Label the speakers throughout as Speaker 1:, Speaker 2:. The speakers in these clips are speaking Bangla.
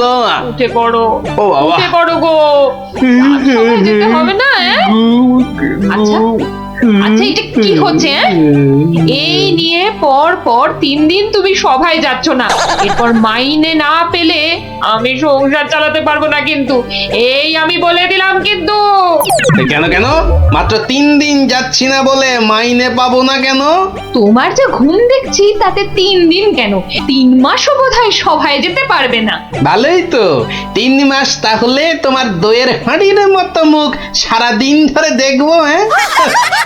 Speaker 1: দাও না।
Speaker 2: উঠে পড়ো,
Speaker 1: ও বাবা।
Speaker 2: উঠে পড়ো গো, সবাই যেতে হবে না। আচ্ছা আচ্ছা, এটা কি হচ্ছে? এই নিয়ে পর পর 3 দিন তুমি সভায় যাচ্ছ না, এরপর মাইনে না পেলে আমি সংসার চালাতে পারবো না কিন্তু, এই আমি বলে দিলাম কিন্তু।
Speaker 1: কেন কেন? মাত্র 3 দিন যাচ্ছি না বলে মাইনে পাবো না কেন?
Speaker 2: তোমার যে ঘুম দেখছি তাতে 3 দিন কেন, 3 মাসও বোধহয় সভায় যেতে পারবে না।
Speaker 1: ভালোই তো, 3 মাস তাহলে তোমার দইয়ের হাঁড়ির মতো মুখ সারা দিন ধরে দেখবো। হ্যাঁ,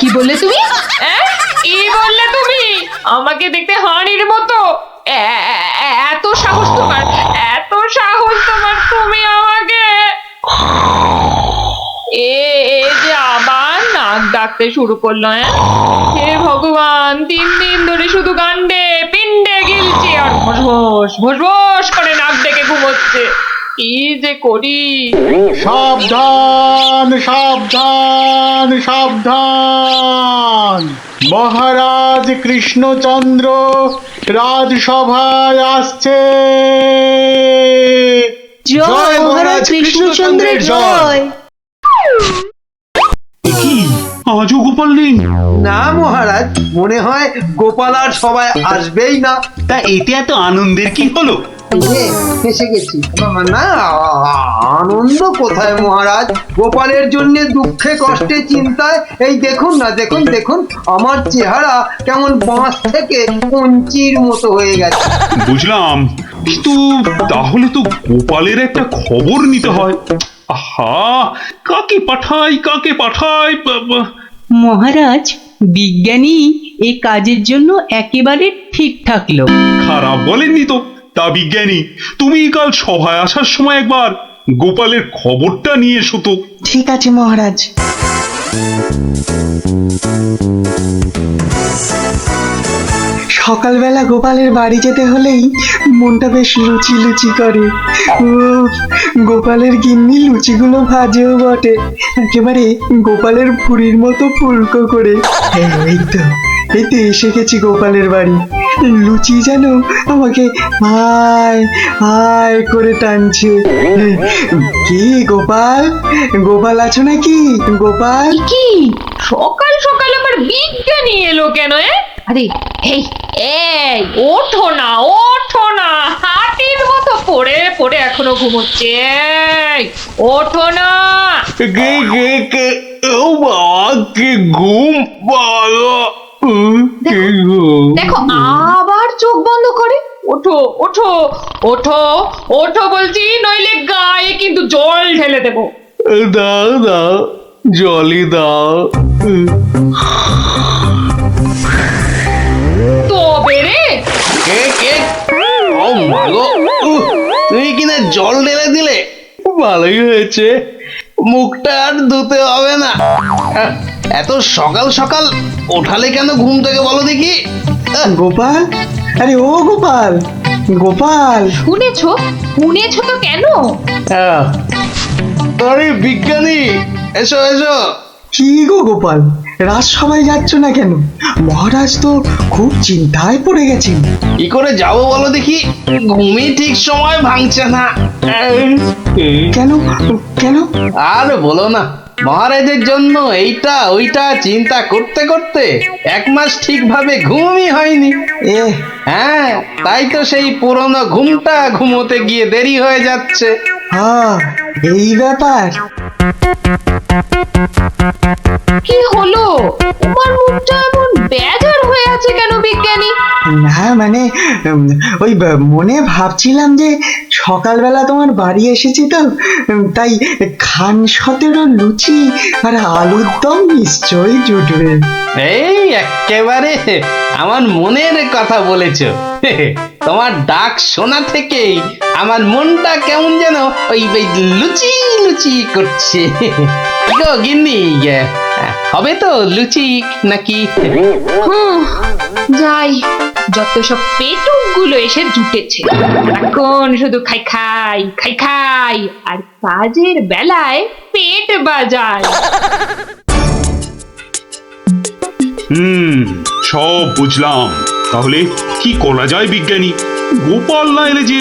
Speaker 2: কি বললে তুমি? কি বললে তুমি? আমাকে দেখতে হাঁড়ির মতো? এত সাহস তোমার, এত সাহস তোমার, তুমি আমাকে এ এ যে আবার নাক ডাকতে শুরু করলো। হে ভগবান, 3 দিন ধরে শুধু গান্ডে পিণ্ডে গিলছে আর ভোস ভোস করে নাক ডেকে ঘুমোচ্ছে। কি যে করি!
Speaker 3: সাবধান সাবধান সাবধান, মহারাজ কৃষ্ণচন্দ্র রাজসভায় আসছে।
Speaker 4: জয় মহারাজ কৃষ্ণচন্দ্রের জয়।
Speaker 3: কি আজও গোপাল নেই?
Speaker 5: না মহারাজ, মনে হয় গোপাল আর সবাই আসবেই না।
Speaker 3: তা এতে এত আনন্দের কি হলো?
Speaker 5: ফেসে গেছি। না, আনন্দ কোথায় মহারাজ, গোপালের জন্য দুঃখে কষ্টে চিন্তায় এই দেখুন না, দেখুন দেখুন আমার চেহারা কেমন বাঁশ থেকে কঞ্চির মতো হয়ে গেছে।
Speaker 6: বুঝলাম, কিন্তু তাহলে তো গোপালের একটা খবর নিতে হয়। আহা, কাকে পাঠাই কাকে পাঠাই?
Speaker 4: মহারাজ, বিজ্ঞানী এই কাজের জন্য একেবারে ঠিকঠাক লোক।
Speaker 6: খারাপ বলেননি তো। তা বিজ্ঞানী, তুমি কাল সভায় আসার সময় একবার গোপালের খবরটা নিয়ে এসো তো।
Speaker 7: ঠিক আছে মহারাজ। সকালবেলা গোপালের বাড়ি যেতে হলেই মনটা বেশ লুচি লুচি করে। উফ, গোপালের গিন্নি লুচিগুলো ভাজেও বটে, একেবারে গোপালের পুরীর মতো ফুলকো করে। এই তো এসে গেছি গোপালের বাড়ি। লুচি যেন আমাকে আয় আয় করে টানছে। কি গোপাল, গোপাল আছো নাকি গোপাল?
Speaker 2: কি সকাল সকাল আবার বিজ্ঞানী এলো কেন? আরে এই এই ওঠো না, ওঠো না, হাতির মতো পড়ে পড়ে এখনো ঘুমোচ্ছে। এই, ওঠো না।
Speaker 1: কে কে কে? ও বাবা, কি ঘুম ভালো। কি ঘুম!
Speaker 2: দেখো আবার চোখ বন্ধ করে। ওঠো ওঠো ওঠো ওঠো বলছি, নইলে গায়ে কিন্তু জল ঢেলে দেবো।
Speaker 1: দাও দাও, জলই দাও।
Speaker 2: তবে রে,
Speaker 1: কে কে? ও মাগো, তুমি কিনা জল ঢেলে দিলে? ভালোই হয়েছে, মুখটা আর ধুতে হবে না। এত সকাল সকাল ওঠালে কেন ঘুম থেকে বলো দেখি?
Speaker 7: গোপাল, আরে ও গোপাল, গোপাল।
Speaker 2: শুনেছো? শুনেছো তো কেন?
Speaker 1: আরে বিজ্ঞানী, এসো এসো।
Speaker 7: কি গো গোপাল, রাজসভায় যাচ্ছ না কেন? মহারাজ তো খুব চিন্তায় পড়ে গেছেন।
Speaker 1: কি করে যাবো বলো দেখি, ঘুমই ঠিক সময় ভাঙছে না।
Speaker 7: কেন কেন?
Speaker 1: আর বলো না, মহারাজের জন্য এইটা ওইটা চিন্তা করতে করতে 1 মাস ঠিকভাবে ঘুমই হয়নি।
Speaker 7: এ
Speaker 1: হ্যাঁ, তাই তো সেই পুরনো ঘুমটা ঘুমোতে গিয়ে দেরি হয়ে যাচ্ছে।
Speaker 7: হ্যাঁ, এই ব্যাপার।
Speaker 2: কি হলো? তোমার মুখটা এমন বেজার হয়ে আছে কেন বিজ্ঞানী?
Speaker 7: না মানে ওই মনে ভাবছিলাম যে সকালবেলা তোমার বাড়ি এসেছি তো, তাই খান 17 লুচি আর আলুর দম নিশ্চয়ই জুটবে।
Speaker 1: এই একেবারে আমার মনের কথা বলেছ। তোমার ডাক শোনা থেকেই আমার মনটা কেমন যেন ওই লুচি লুচি করছে। গো গিন্নি, হবে তো লুচি নাকি?
Speaker 2: যাই, যত সব পেটুক গুলো এসে জুটেছে, এখন শুধু খাই খাই খাই খাই আর কাজের বেলায় পেট বাজায়।
Speaker 6: সব বুঝলাম। তাহলে কি করা যায় বিজ্ঞানী? গোপাল না এলে যে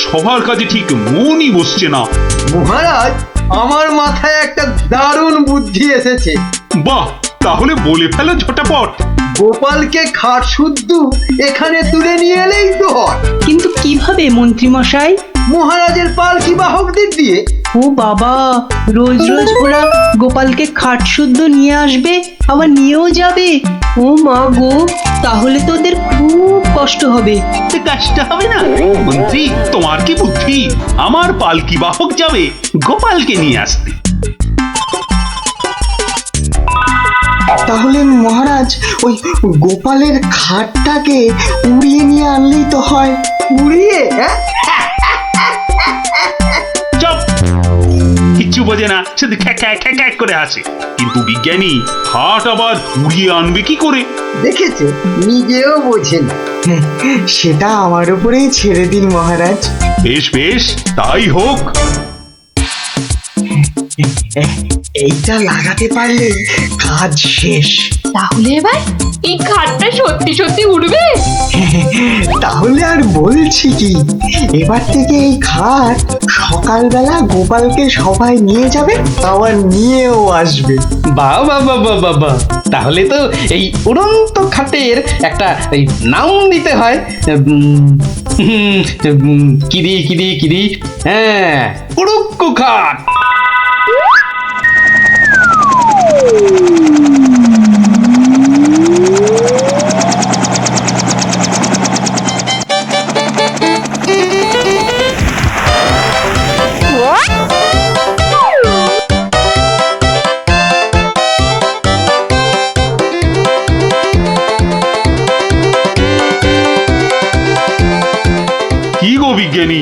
Speaker 6: সবার কাজে ঠিক মনই বসছে না।
Speaker 5: মহারাজ, আমার মাথায় একটা দারুণ বুদ্ধি এসেছে।
Speaker 6: বাহ, তাহলে বলে ফেলো ঝটাপট।
Speaker 5: গোপালকে খাট শুদ্ধ এখানে তুলে নিয়ে এলেই তো হয়।
Speaker 4: কিন্তু কিভাবে মন্ত্রী মশাই?
Speaker 5: মহারাজের পালকি বাহকদের দিয়ে।
Speaker 4: ও বাবা, রোজ রোজ ওরা গোপালকে খাট শুদ্ধ নিয়ে আসবে, আবার নিয়েও যাবে। ও মা গো, তাহলে তো ওদের খুব কষ্ট হবে।
Speaker 3: কাজটা হবে না।
Speaker 6: মন্ত্রী, তোমার কি বুদ্ধি? আমার পালকি বাহক যাবে গোপালকে নিয়ে আসতে।
Speaker 7: তাহলে মহারাজ ওই গোপালের খাটটাকে উড়িয়ে নিয়ে আনলেই তো হয়।
Speaker 5: উড়িয়ে? হ্যাঁ,
Speaker 6: চুপ, কিচ্ছু বোঝে না, শুধু খ্যাক খ্যাক খ্যাক খ্যাক করে আসে। কিন্তু বিজ্ঞানী হাট আবার উড়িয়ে আনবে কি করে?
Speaker 5: দেখেছো, নিজেও বোঝেন।
Speaker 7: সেটা আমার উপরেই ছেড়ে দিন মহারাজ।
Speaker 6: বেশ বেশ, তাই হোক।
Speaker 7: এইটা লাগাতে পারলে কাজ শেষ।
Speaker 2: তাহলে এবার এই খাটটা সত্যি সত্যি উড়বে?
Speaker 7: তাহলে আর বলছি কি, এবার থেকে এই খাট সকালবেলা গোপালকে সবাই নিয়ে যাবে, আবার নিয়েও আসবে।
Speaker 1: বাহ বাহ বাহ বাহ বাহ বাহ। তাহলে তো এই উড়ন্ত খাটের একটা এই নাম দিতে হয়। কিরি, হ্যাঁ, উড়ুক্কু খাট।
Speaker 6: কি গো বিজ্ঞানী,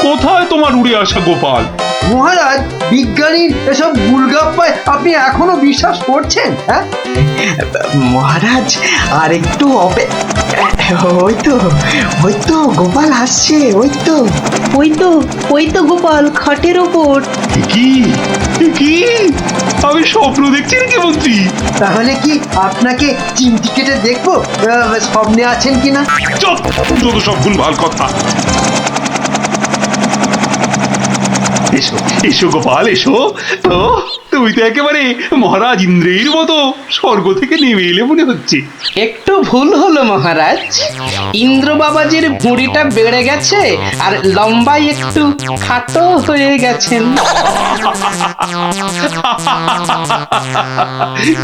Speaker 6: কোথায় তোমার উড়ে আসা গোপাল?
Speaker 5: মহারাজ, বিজ্ঞানীর এসব গুলগাপ্পায় আপনি এখনো বিশ্বাস করছেন? হ্যাঁ,
Speaker 7: মহারাজ আর একটু ওই তো গোপাল আসছে।
Speaker 4: ওই তো গোপাল খাটের ওপর।
Speaker 6: কি কি আমি স্বপ্ন দেখছি নাকি মন্ত্রী?
Speaker 5: তাহলে কি আপনাকে চিমটি কেটে দেখবো স্বপ্নে আছেন কিনা?
Speaker 6: চুপ, যত সব ভুলভাল কথা। এসো এসো গোপাল, এসো। তো তুমি তো একেবারে মহারাজ ইন্দ্রের মতো স্বর্গ থেকে নেমে এলে মনে হচ্ছে।
Speaker 1: একটু ভুল হলো মহারাজ, ইন্দ্র বাবাজির ভুঁড়িটা বেড়ে গেছে আর লম্বাই একটু খাটো হয়ে গেছেন।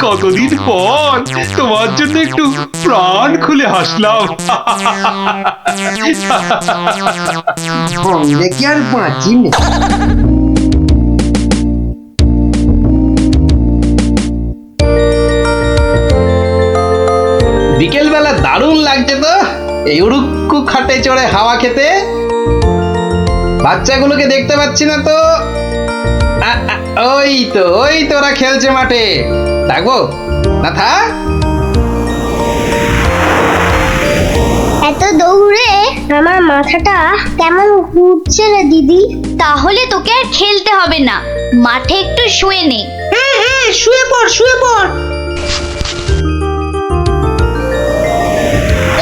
Speaker 6: কতদিন পর তোমার জন্য একটু প্রাণ খুলে হাসলাম।
Speaker 5: ভঙ্গে কি আর বাঁচি না।
Speaker 1: বিকেল বেলা দারুণ লাগছে তো এই উড়ুক্কু খাটে চড়ে হাওয়া খেতে। বাচ্চাগুলোকে দেখতে পাচ্ছি না তো। ওই তো ওরা খেলছে মাঠে। ডাকবো না? থাক।
Speaker 8: এত দৌড়ে আমার মাথাটা কেমন ঘুরছে রে দিদি। তাহলে তোকে আর খেলতে হবে না, মাঠে একটু শুয়ে নে।
Speaker 4: হ্যাঁ, শুয়ে পড়।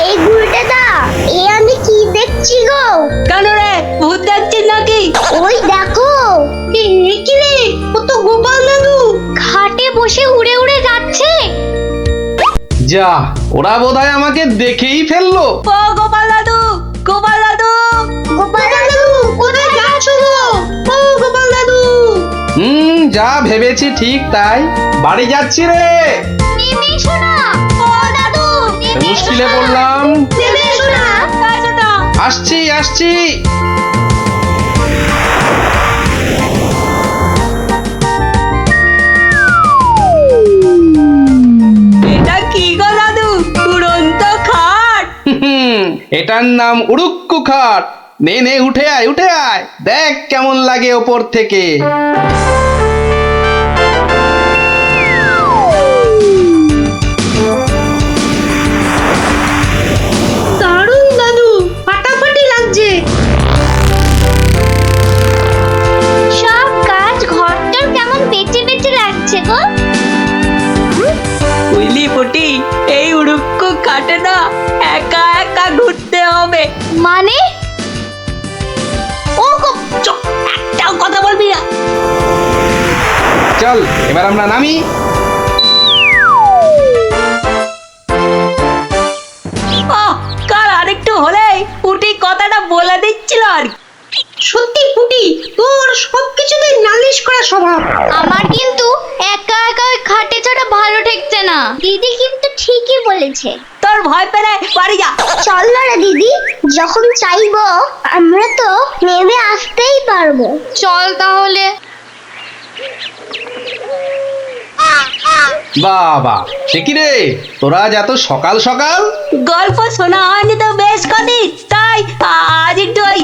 Speaker 8: এই ঘুরতে দা, এ আমি কি দেখছি গো?
Speaker 4: কেন রে, ভূত দেখছিস নাকি?
Speaker 8: ওই দেখো,
Speaker 4: কি রে, ও তো গোপাল দাদু।
Speaker 8: খাটে বসে উড়ে উড়ে যাচ্ছে।
Speaker 1: যা, ওরা বোধহয় আমাকে দেখেই ফেললো।
Speaker 4: ও গোপাল দাদু।
Speaker 8: গোপাল দাদু, কোথায় যাচ্ছ গো?
Speaker 4: ও গোপাল দাদু।
Speaker 1: যা ভেবেছি ঠিক তাই, বাড়ি যাচ্ছি রে।
Speaker 8: নেমে এসো না। ও দাদু, নেমে এসো
Speaker 1: মুশকিলে
Speaker 8: না।
Speaker 1: পড়লাম।
Speaker 8: নেমে এসো না।
Speaker 1: আসছি।
Speaker 4: এটা কি গো দাদু, উড়ন্ত খাট?
Speaker 1: এটার নাম উড়ুক্কু খাট। নে উঠে আয়, দেখ কেমন লাগে ওপর থেকে।
Speaker 4: দারুণ দাদু, ফাটাফাটি লাগছে।
Speaker 8: সব কাজ ঘরটার কেমন বেঁচে বেঁচে লাগছে গো।
Speaker 4: বুঝলি পটি, এই উড়ুক্কু খাটে না একা একা ঘুরতে হবে।
Speaker 8: মানে
Speaker 1: চল এবার আমরা নামি।
Speaker 9: কাল আরেকটু হলেই পুটি কথাটা বলে দিচ্ছিল আর কি।
Speaker 4: সত্যি পুটি, তোর সবকিছুতে নালিশ করা স্বভাব।
Speaker 8: আমার কিন্তু একা একা ওই খাটে চড়া ভালো ঠেকছে না। দিদি কিন্তু ঠিকই বলেছে।
Speaker 9: তোর ভয় পেলে বাড়ি যা।
Speaker 8: চল না দিদি, যখন চাইবো আমরা তো নেমে আসতেই পারবো। চল তাহলে।
Speaker 1: বাবা সে কি রে, তোরা আজ এত সকাল সকাল?
Speaker 9: গল্প শোনা হয়নি তো বেশ কদিন, তাই আজ একটু ওই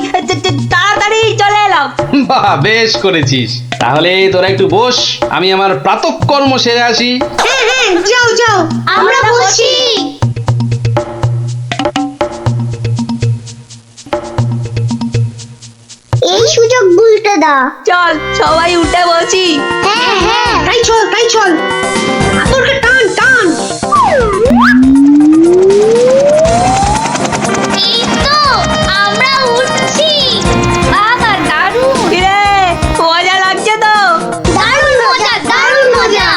Speaker 9: তাড়াতাড়ি চলে এলাম।
Speaker 1: বাহ বেশ করেছিস। তাহলে তোরা একটু বস, আমি আমার প্রাতঃকর্ম সেরে আসি।
Speaker 4: হ্যাঁ হ্যাঁ, যাও যাও,
Speaker 8: আমরা বসি। এই সুযোগ ভুলতে দা।
Speaker 9: চল সবাই উঠে বসি।
Speaker 8: হ্যাঁ হ্যাঁ,
Speaker 4: তাই চল তাই চল, তোরকে টান টান।
Speaker 8: এই তো আমরা উঠছি। বাবা দারুণ
Speaker 9: কিরে মজা লাগছে তো?
Speaker 8: দারুণ মজা, দারুণ মজা।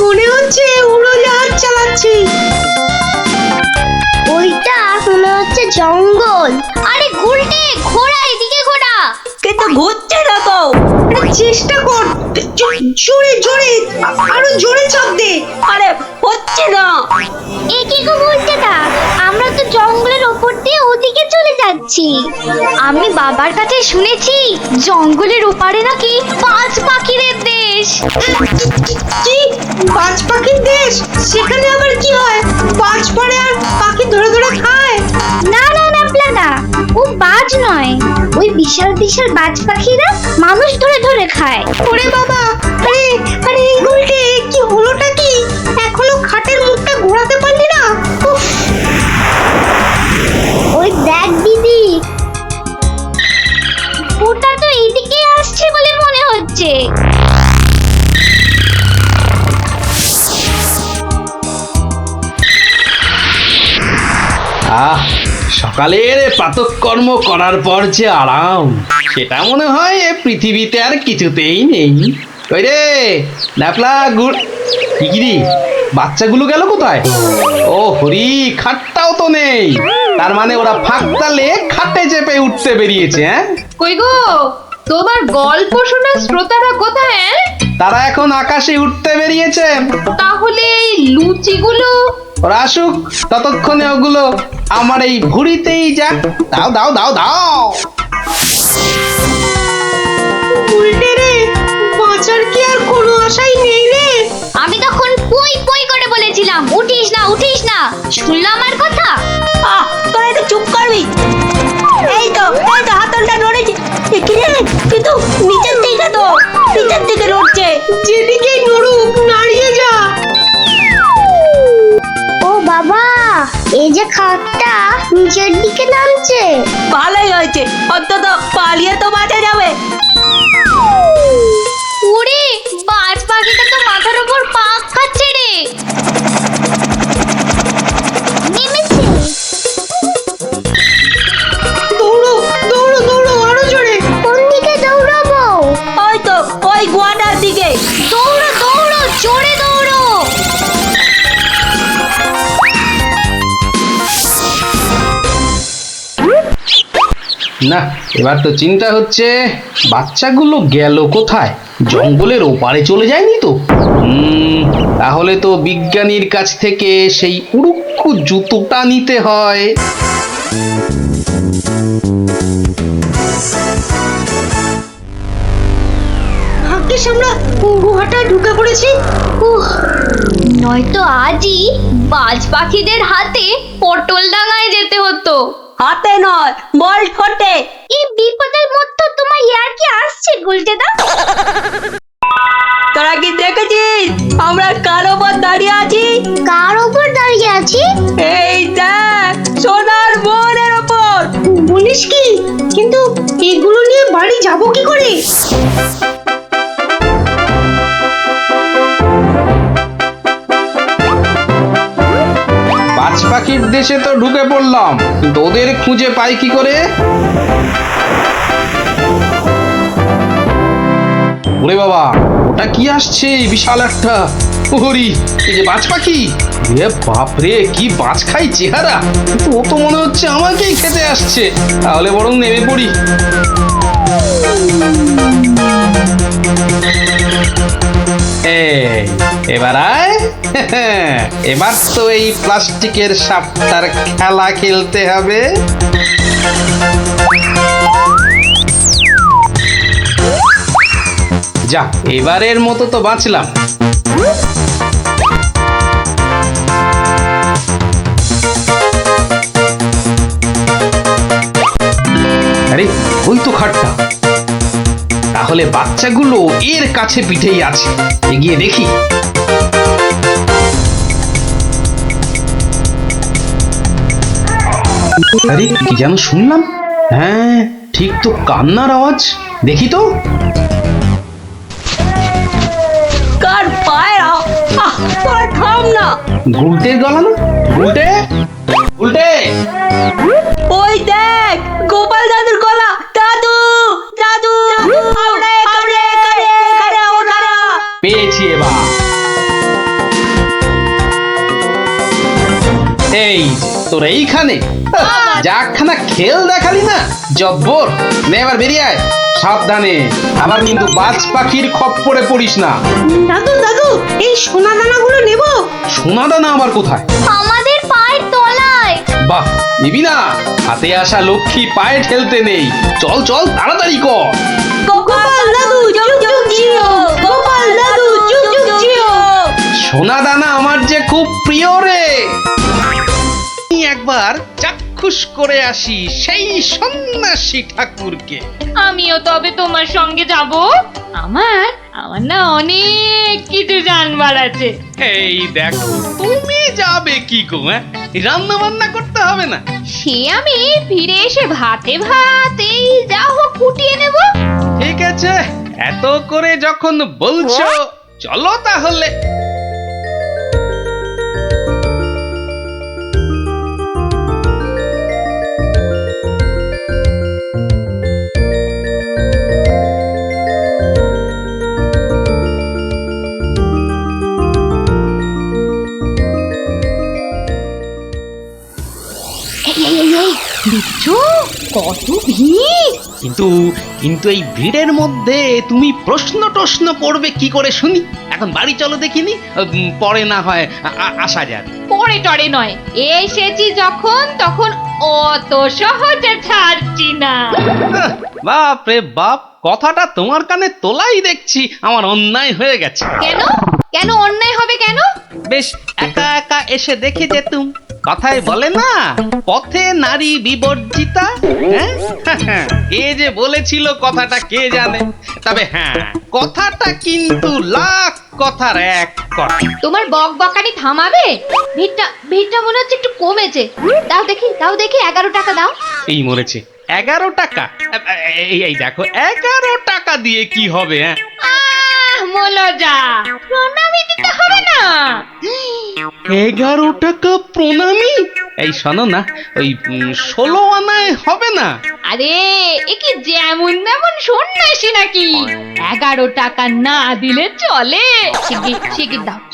Speaker 4: মনে হচ্ছে উড়োজাহাজ চালাচ্ছি।
Speaker 8: ওইটা মনে হচ্ছে জঙ্গল। আরে গুলটে, ঘোড়া এদিকে ঘোড়া।
Speaker 9: কিন্তু ঘুরছে না তো।
Speaker 4: আরে চেষ্টা কর, জোরে জোরে, আরো জোরে চাপ দে।
Speaker 9: আরে হচ্ছে না।
Speaker 8: এ কি গো বলতে দা, আমরা তো জঙ্গলের ওপর দিয়ে ওদিকে চলে যাচ্ছি। আমি বাবার কাছে শুনেছি জঙ্গলের ওপারে নাকি পাঁচ পাখিদের দেশ।
Speaker 4: কি বাজ পাখির দেশ? সেখানে আবার কি হয়? বাজ পড়ে আর পাখি ধরে ধরে খায়?
Speaker 8: না না না প্লাদা, ও বাজ নয়, ওই বিশাল বিশাল বাজ পাখিরা মানুষ ধরে ধরে খায়।
Speaker 4: ওরে বাবা, আরে আরে এই গুলটে, কি হলোটা কি? এখনো খাটের মুখটা ঘোরাতে পারলি না? উফ,
Speaker 8: ওই দেখ দিদি, ওটা তো এইদিকে আসছে বলে মনে হচ্ছে।
Speaker 1: আহ সকালের প্রাতঃকর্ম করার পর যে আরাম, সেটা মনে হয় এ পৃথিবীতে আর কিছুতেই নেই। ওই রে ন্যাপলা গুড়, কি রে বাচ্চাগুলো গেল কোথায়? ও হরি, খাটটাও তো নেই। তার মানে ওরা ফাঁক তালে খাটে চেপে উঠতে বেরিয়েছে। হ্যাঁ,
Speaker 2: কই গো, তোমার গল্প শোনা শ্রোতারা কোথায়?
Speaker 1: তারা এখন আকাশে উঠতে বেরিয়েছে।
Speaker 2: তাহলে এই লুচিগুলো?
Speaker 1: ওরা আসুক, ততক্ষণে ওগুলো আমার এই ভুঁড়িতেই যাক। দাও দাও দাও দাও।
Speaker 4: উল্টে রে, বাঁচার কি আর কোনো আশাই নেই রে?
Speaker 8: আমি তখন পই পই করে বলেছিলাম উঠিস না উঠিস না, শুনলাম আমার কথা?
Speaker 9: তোরা একটু চুপ করবি। এই তো হাতলটা নড়েছে। কিরে কিন্তু নিচের দিকে তো, নিচের দিকে নড়ছে।
Speaker 4: যেদিকেই নড়ুক, নাড়িয়ে যা।
Speaker 8: ও বাবা, এই যে খাটটা নিচের দিকে নামছে।
Speaker 9: ভালোই হয়েছে, অন্তত পালিয়ে তো বাঁচা যাবে।
Speaker 8: ওরে, বাজ পাখিটা তো মাথার উপর পাক খাচ্ছে রে। নেমেছে।
Speaker 4: দৌড়ো দৌড়ো দৌড়ো, আরো জোরে।
Speaker 8: কোন দিকে দৌড়াবো?
Speaker 9: ওই তো ওই গোয়াটার দিকে।
Speaker 8: দৌড়ো দৌড়ো, জোরে দৌড়ো।
Speaker 1: না, এবার তো চিন্তা হচ্ছে বাচ্চাগুলো গেল কোথায়? জঙ্গলের ওপারে চলে যায়নি তো? তাহলে তো বিজ্ঞানীর কাছ থেকে সেই উড়ুক্কু জুতোটা নিতে হয়।
Speaker 4: ভাগ্যিস আমরা গুহাটা ঢুকে পড়েছি।
Speaker 8: উহ, নয়তো আজই বাজ পাখিদের হাতে পটল ডাঙায় যেতে হতো।
Speaker 9: হাতে নয়, বল ঠোঁটে।
Speaker 8: এই বিপদের মধ্যে তোমার ইয়ার কি আসছে গুলটেদা?
Speaker 9: তোরা কি দেখেছিস আমরা কার ওপর দাঁড়িয়ে আছি?
Speaker 8: কার ওপর দাঁড়িয়ে আছি?
Speaker 9: এই দেখ, সোনার বোনের ওপর।
Speaker 4: বলিস কি? কিন্তু এগুলো নিয়ে বাড়ি যাবো কি করে?
Speaker 1: বাজ পাখি পাখির দেশে তো ঢুকে পড়লাম, কিন্তু ওদের খুঁজে পাই কি করে? ওরে বাবা, ওটা কি আসছে বিশাল একটা! ওরি, এই যে বাজ পাখি! এ বাপরে, কি বাজ খাই চেহারা! কিন্তু ও তো মনে হচ্ছে আমাকেই খেতে আসছে। তাহলে বরং নেমে পড়ি। এবার আয়। এবার তো এই প্লাস্টিকের সাপটার খেলা খেলতে হবে। যা, এবারের মতো তো বাঁচলাম। আরে, ওই তো খাটটা। তাহলে বাচ্চাগুলো এর কাছে পিঠেই আছে, এগিয়ে দেখি। আরে, কি যেন শুনলাম? হ্যাঁ, ঠিক তো কান্নার আওয়াজ। দেখি তো।
Speaker 9: কার পায়রা? তোরা থাম না।
Speaker 1: গুলটের গলা না? গুলটে, গুলটে!
Speaker 9: ওই দেখ, গোপাল দাদুর গলা। দাদু, দাদু, আমরা এখানে, ওখানে।
Speaker 1: পেয়েছি এবার। এই যে, তোর এইখানে যাখানা খেল দেখালি না, জব্বর! নে এবার বেরিয়ে আয়, সাবধানে। আবার কিন্তু বাজ পাখির খপ্পরে পড়িস না।
Speaker 9: দাদু, দাদু, এই সোনা দানাগুলো নেব?
Speaker 1: সোনা দানা আবার কোথায়?
Speaker 8: আমাদের পায়ের তলায়।
Speaker 1: বাহ, নিবি না? হাতে আসা লক্ষ্মী পায়ে ঠেলতে নেই। চল চল, তাড়াতাড়ি কর।
Speaker 9: গোপাল দাদু, যুগ যুগ জিও। গোপাল দাদু, যুগ যুগ জিও।
Speaker 1: সোনা দানা আমার যে খুব প্রিয় রে। একবার চাক্ষুষ করে আসি সেই সন্ন্যাসী ঠাকুরকে।
Speaker 2: আমিও তবে তোমার সঙ্গে যাব। আমার আমার না অনেক কিছু জানবার আছে।
Speaker 1: এই দেখো, তুমি যাবে কি গো? রান্না বান্না করতে হবে না?
Speaker 2: সে আমি ফিরে এসে ভাতে ভাত এই যা হোক ফুটিয়ে নেব।
Speaker 1: ঠিক আছে, এত করে যখন বলছো, চলো তাহলে।
Speaker 2: দেখছো কত ভিড়!
Speaker 1: কিন্তু কিন্তু এই ভিড়ের মধ্যে তুমি প্রশ্ন করবে কি করে শুনি? এখন বাড়ি চলো দেখিনি, পরে না হয় আসা যাবে।
Speaker 2: পরে টরে নয়, এসেছি যখন তখন অত সহজে ছাড়ছি না।
Speaker 1: বাপ রে বাপ, কথাটা তোমার কানে তোলাই দেখছি আমার অন্যায় হয়ে গেছে।
Speaker 2: কেন কেন অন্যায় হবে কেন?
Speaker 1: বেশ একা একা এসে দেখে যেতুম। কথায় বলে না, পথে নারী বিবর্জিতা। হ্যাঁ, কে যে বলেছিল কথাটা কে জানে। তবে হ্যাঁ, কথাটা কিন্তু লাখ কথার এক কথা।
Speaker 2: তোমার বকবকানি থামাবে? ভিড়টা মনে হচ্ছে একটু কমেছে। দাও দেখি 11 টাকা দাও।
Speaker 1: এই মরেছে, 11 টাকা? এই দেখো, 11 টাকা দিয়ে কি হবে?
Speaker 2: মলজা, প্রণামী দিতে হবে না?
Speaker 1: 11 টাকা প্রণামী? এই শোনো না, ওই 16 আনায় হবে না?
Speaker 2: আরে এ কি যেমন তেমন সন্ন্যাসী নাকি? 11 টাকা না দিলে চলে?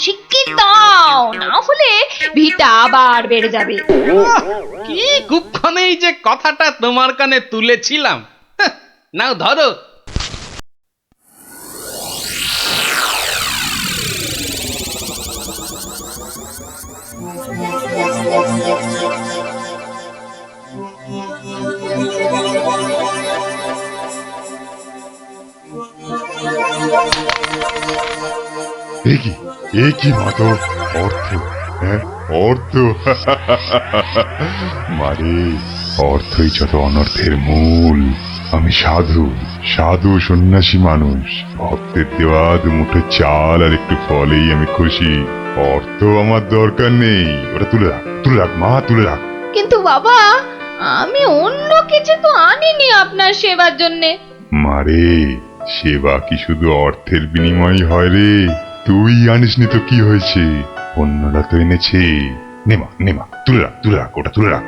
Speaker 2: শিগগির দাও, না হলে ভিটা আবার বেড়ে যাবে।
Speaker 1: কি কুক্ষণেই যে কথাটা তোমার কানে তুলেছিলাম। নাও ধরো।
Speaker 10: একই মাত্র অর্থ, হ্যাঁ অর্থ। মারে, অর্থই যত অনর্থের মূল। আমি সাধু সন্ন্যাসী মানুষ। ভক্তের দেওয়া দুমুঠো চাল আর একটু ফলেই আমি খুশি। অর্থ আমার দরকার নেই। ওটা তুলে রাখ মা, তুলে রাখ।
Speaker 2: কিন্তু বাবা, আমি অন্য কিছু তো আনিনি আপনার সেবার জন্যে।
Speaker 10: মারে, সেবা কি শুধু অর্থের বিনিময় হয় রে? তুই আনিসনি তো কি হয়েছে? অন্যরা তো এনেছে। নেমা নেমা তুলে রাখ তুলে রাখ ওটা তুলে রাখ।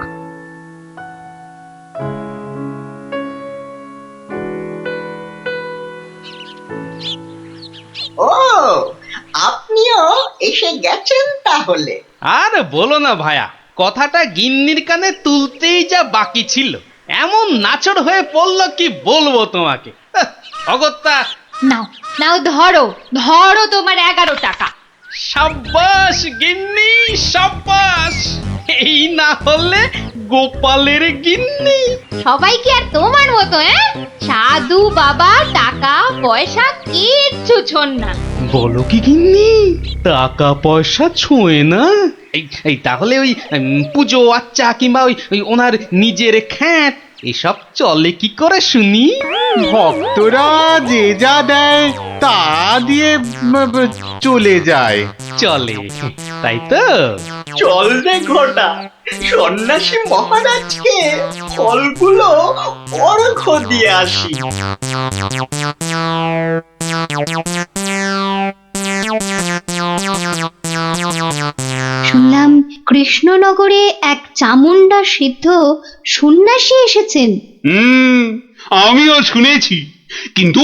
Speaker 11: ও আপনিও এসে গেছেন তাহলে।
Speaker 1: আর বলো না ভায়া, কথাটা গিন্নির কানে তুলতেই যা বাকি ছিল, এমন নাচড় হয়ে পড়লো কি বলবো তোমাকে। অগত্যা
Speaker 2: নাও নাও, ধরো ধরো তোমার 11 টাকা।
Speaker 1: সাব্বাস গিন্নি সাব্বাস, এই না হলে গোপালের গিন্নি।
Speaker 2: সবাই কি আর তোমার মতো সাধু বাবা টাকা পয়সা কিচ্ছু ছোন না?
Speaker 1: বলো কি গিন্নি, টাকা পয়সা ছোঁয় না? এই তাহলে ওই পুজো আচ্চা কিংবা ওই ওনার নিজের খ্যাত এসব চলে কি করে শুনি?
Speaker 3: ভক্তরা যে যা দেয় তা দিয়ে চলে যায়।
Speaker 1: চলে, তাই তো?
Speaker 11: চল রে ঘটা, সন্ন্যাসী মহারাজকে ফলগুলো অর্ঘ্য দিয়ে আসি।
Speaker 8: শুনলাম কৃষ্ণনগরে এক চামুন্ডা সিদ্ধ সন্ন্যাসী এসেছেন।
Speaker 6: আমিও শুনেছি, কিন্তু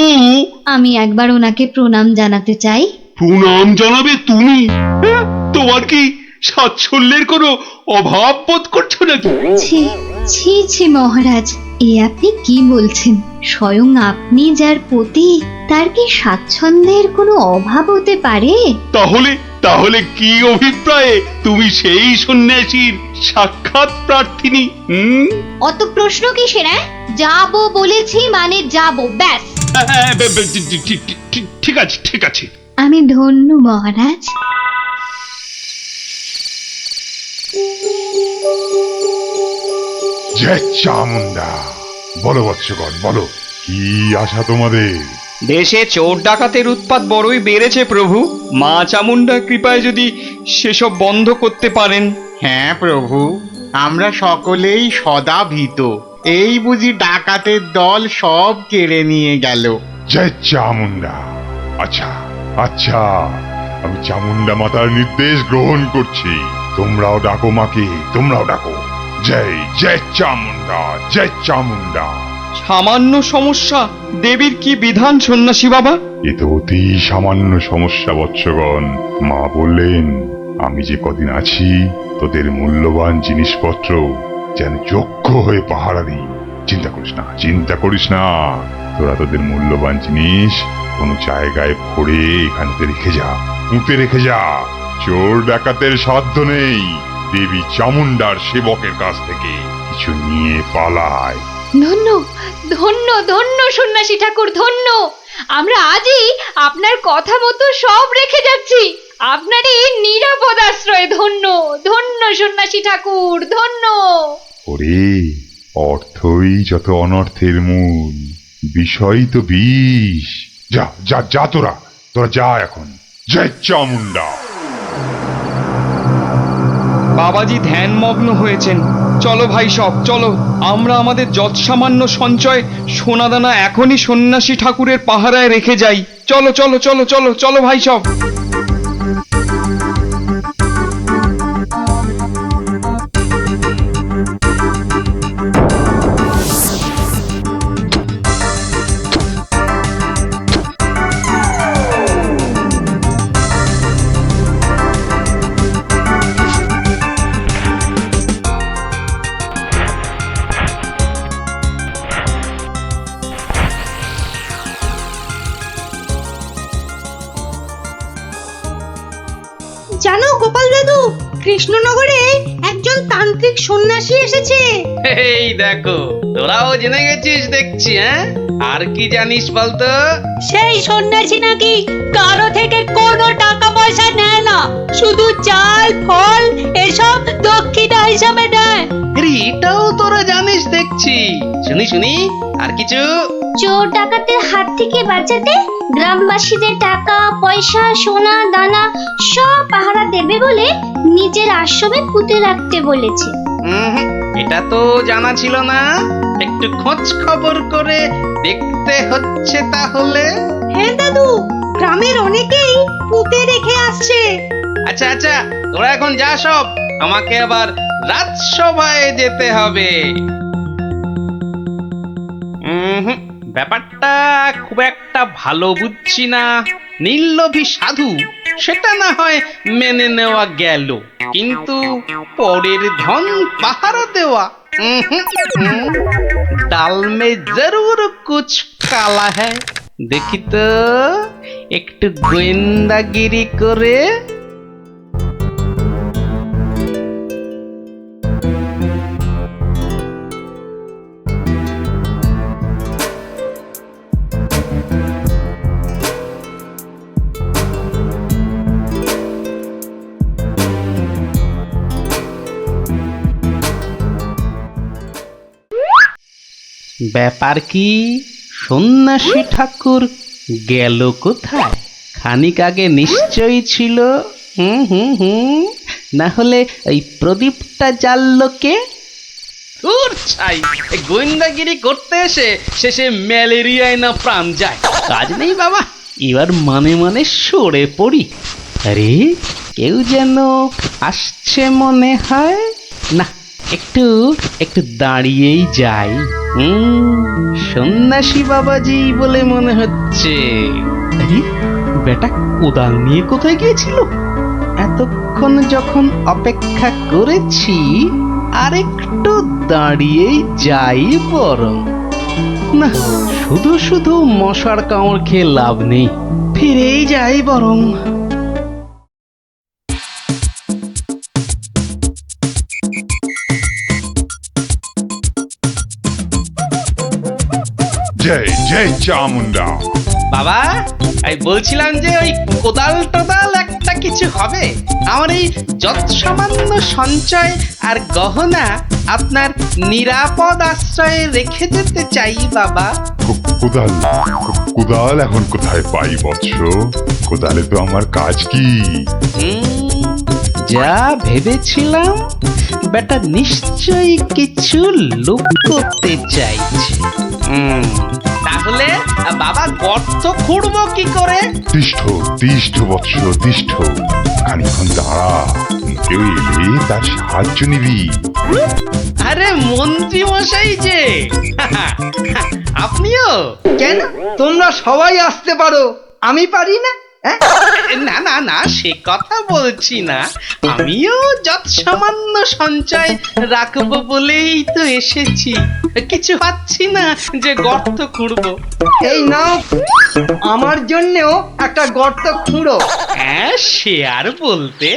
Speaker 8: আমি একবার ওনাকে প্রণাম জানাতে চাই।
Speaker 6: প্রণাম জানাবে তুমি? হ্যাঁ, তোমার কি সাচ্ছল্যের কোনো অভাব বোধ করছো নাকি?
Speaker 8: ছি ছি ছি মহারাজ, এ আপনি কি বলছেন? স্বয়ং আপনি যার পতি, তার কি স্বাচ্ছন্দ্যের কোনো অভাব হতে পারে?
Speaker 6: তাহলে তাহলে কি অভিপ্রায়ে তুমি সেই সন্ন্যাসীর সাক্ষাৎ প্রার্থিনী?
Speaker 8: অত প্রশ্ন কিসের? যাবো বলেছি মানে যাবো, ব্যাস।
Speaker 6: ঠিক আছে ঠিক আছে।
Speaker 8: আমি ধন্য মহারাজ।
Speaker 10: জয় চামুন্ডা। বলো বৎসগণ বলো, কি আশা তোমাদের?
Speaker 12: দেশে চোর ডাকাতের উৎপাত বড়ই বেড়েছে প্রভু, মা চামুন্ডার কৃপায় যদি সেসব বন্ধ করতে পারেন।
Speaker 3: হ্যাঁ প্রভু, আমরা সকলেই সদা ভীত। এই বুঝি ডাকাতের দল সব কেড়ে নিয়ে গেল।
Speaker 10: জয় চামুন্ডা। আচ্ছা আচ্ছা, আমি চামুন্ডা মাতার নির্দেশ গ্রহণ করছি। তোমরাও ডাকো মাকে, তোমরাও ডাকো। জয় জয় চামুন্ডা, জয় চামুন্ডা।
Speaker 12: সামান্য সমস্যা, দেবীর কি বিধান সন্ন্যাসী বাবা?
Speaker 10: এ তো অতি সামান্য সমস্যা বৎসগণ। মা বললেন আমি যে কদিন আছি তোদের মূল্যবান জিনিসপত্র যেন যোগ্য হয়ে পাহারা দিই। চিন্তা করিস না, চিন্তা করিস না। তোরা তোদের মূল্যবান জিনিস কোনো জায়গায় ভরে এখানে রেখে যা, পুঁতে রেখে যা। চোর ডাকাতের সাধ্য নেই দেবী চামুন্ডার সেবকের কাছ থেকে কিছু নিয়ে পালায়।
Speaker 2: ধন্য ধন্য ধন্য সন্ন্যাসী ঠাকুর, ধন্য। আমরা আজই আপনার কথা মতো সব রেখে যাচ্ছি। আপনারই নিরাপদ আশ্রয়। ধন্য ধন্য সন্ন্যাসী ঠাকুর, ধন্য।
Speaker 10: ওরে, অর্থই যত অনর্থের মূল, বিষয় তো বিষ। যা যা যা, তোরা তোরা যা এখন। জয় চামুন্ডা।
Speaker 12: বাবাজি ধ্যানমগ্ন হয়েছেন। চলো ভাই সব চলো, আমরা আমাদের যৎসামান্য সঞ্চয় সোনাদানা এখনই সন্ন্যাসী ঠাকুরের পাহারায় রেখে যাই। চলো চলো চলো চলো চলো ভাই সব।
Speaker 9: জানো গোপাল দাদু, কৃষ্ণনগরে একজন তান্ত্রিক সন্ন্যাসী এসেছে।
Speaker 1: এই দেখো, তোরাও জেনে গেছিস দেখছি। আর কি জানিস বলতো?
Speaker 9: সেই সন্ন্যাসী নাকি কারো থেকে কোনো টাকা পয়সা নেয় না, শুধু চাল ফল এসব দক্ষিণা হিসাবে নেয়।
Speaker 1: এটাও তোরা জানিস দেখছি। শুনি শুনি, আর কিছু?
Speaker 8: চোর ডাকাতের হাত থেকে বাঁচাতে গ্রামবাসীদের টাকা পয়সা সোনা দানা সব পাহারা দেবে বলে নিজের আশ্রমে পুঁতে রাখতে বলেছে।
Speaker 1: এটা তো জানা ছিল না। একটু খোঁজ খবর করে দেখতে হচ্ছে তাহলে।
Speaker 9: হ্যাঁ দাদু, গ্রামের অনেকেই পুঁতে রেখে আসছে।
Speaker 1: আচ্ছা আচ্ছা, তোরা এখন যা সব, আমাকে আবার রাজসভায় যেতে হবে। ব্যাপারটা খুব একটা ভালো বুঝছি না। নীললোভী সাধু সেটা না হয় মেনে নেওয়া গেল, কিন্তু পরের ধন পাহারা দেওয়া, ডাল মে জরুর কুছ কালা হ্যায়। দেখি তো একটু গোয়েন্দাগিরি করে। ব্যাপার কি, সন্ন্যাসী ঠাকুর গেল কোথায়? খানিক আগে নিশ্চয়ই ছিল। না হলে ওই প্রদীপটা জ্বাললো কে? ছাই, গোয়েন্দাগিরি করতে এসে শেষে ম্যালেরিয়ায় না প্রাণ যায়। কাজ নেই বাবা, এবার মানে মানে সরে পড়ি। আরে কেউ যেন আসছে মনে হয়। না, একটু একটু দাঁড়িয়েই যাই। সন্ন্যাসী বাবাজি বলে মনে হচ্ছে। আরে বেটা কোদাল নিয়ে কোথায় গিয়েছিল? এতক্ষণ যখন অপেক্ষা করেছি, আর একটু দাঁড়িয়েই যাই বরং। না, শুধু শুধু মশার কামড় খেয়ে লাভ নেই, ফিরেই যাই বরং।
Speaker 10: জয় জয় চামুন্ডা।
Speaker 1: বাবা, আমি বলছিলাম যে ওই কোদাল টোদাল একটা কিছু হবে। আমার এই যত সামান্য সঞ্চয় আর গহনা আপনার নিরাপদ আশ্রয়ে রেখে যেতে চাই বাবা।
Speaker 10: কোদাল কোদাল এখন কোথায় পাই বৎস? কোদালে তো আমার কাজ কি?
Speaker 1: যা ভেবেছিলাম, বেটা নিশ্চয়ই কিছু লুকোতে চাইছে। তাহলে বাবা গর্ত খুঁড়বো কি করে?
Speaker 10: তিষ্ঠ তিষ্ঠ বৎস তিষ্ঠ, খানিক্ষণ দাঁড়া, কেউ এলে তার সাহায্য নিবি।
Speaker 1: আরে মন্ত্রী মশাই যে, আপনিও?
Speaker 5: কেন, তোমরা সবাই আসতে পারো, আমি পারি না?
Speaker 1: না না না, সে কথা বলছি না। আমিও যত সামান্য সঞ্চয় রাখবো বলেই তো এসেছি। কিছু পাচ্ছি না যে গর্ত খুঁড়বো।
Speaker 5: এই নাও, আমার জন্যেও একটা গর্ত খুঁড়ো।
Speaker 1: হ্যাঁ, সে আর বলতে।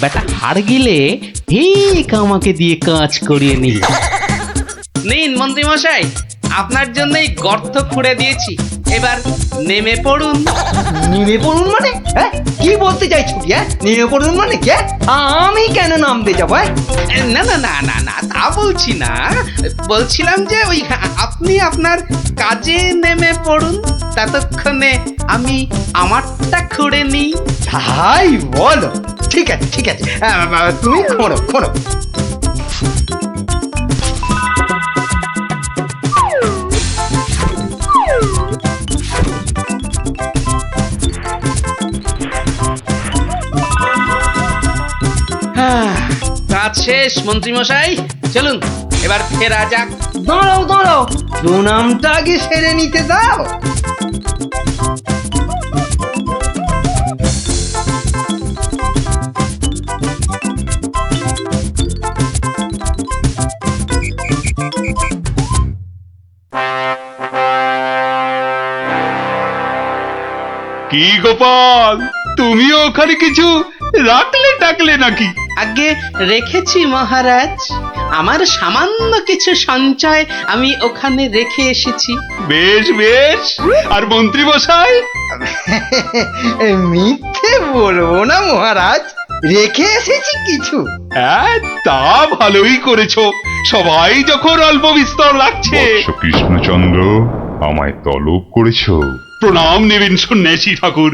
Speaker 1: বেটা হাড় গিলে ঠিক আমাকে দিয়ে কাজ করিয়ে নিল। নিন মন্ত্রী মশাই, আপনার জন্যই গর্ত খুঁড়ে দিয়েছি, এবার নেমে পড়ুন।
Speaker 5: নেমে পড়ুন মানে? হ্যাঁ, কি বলতে চাইছো? নেমে পড়ুন মানে কে? আমি কেন নামতে যাবো?
Speaker 1: না না না না না, তা বলছি না। বলছিলাম যে ওই আপনি আপনার কাজে নেমে পড়ুন, ততক্ষণে আমি আমারটা খুঁড়ে নিই।
Speaker 5: তাই বলো? ঠিক আছে ঠিক আছে, তুমি খোঁড়ো খোঁড়ো।
Speaker 1: কাজ শেষ মন্ত্রী মশাই, চলুন এবার ফেরা যাক।
Speaker 5: দাঁড়াও দাঁড়াও, প্রণামটা আগে সেরে নিতে দাও।
Speaker 6: কি গোপাল, তুমিও ওখানে কিছু রাখলে টাকলে নাকি?
Speaker 1: আগে রেখেছি মহারাজ, আমার সামান্য কিছু সঞ্চয় আমি ওখানে রেখে এসেছি।
Speaker 6: বেশ বেশ, আর মন্ত্রী মশাই?
Speaker 5: মিথ্যে বলবো না মহারাজ, রেখে এসেছি কিছু।
Speaker 6: হ্যাঁ, তা ভালোই করেছো, সবাই যখন অল্প বিস্তর রাখছে।
Speaker 10: কৃষ্ণচন্দ্র, আমায় তলব করেছো?
Speaker 6: প্রণাম নেবেন সন্ন্যাসী ঠাকুর।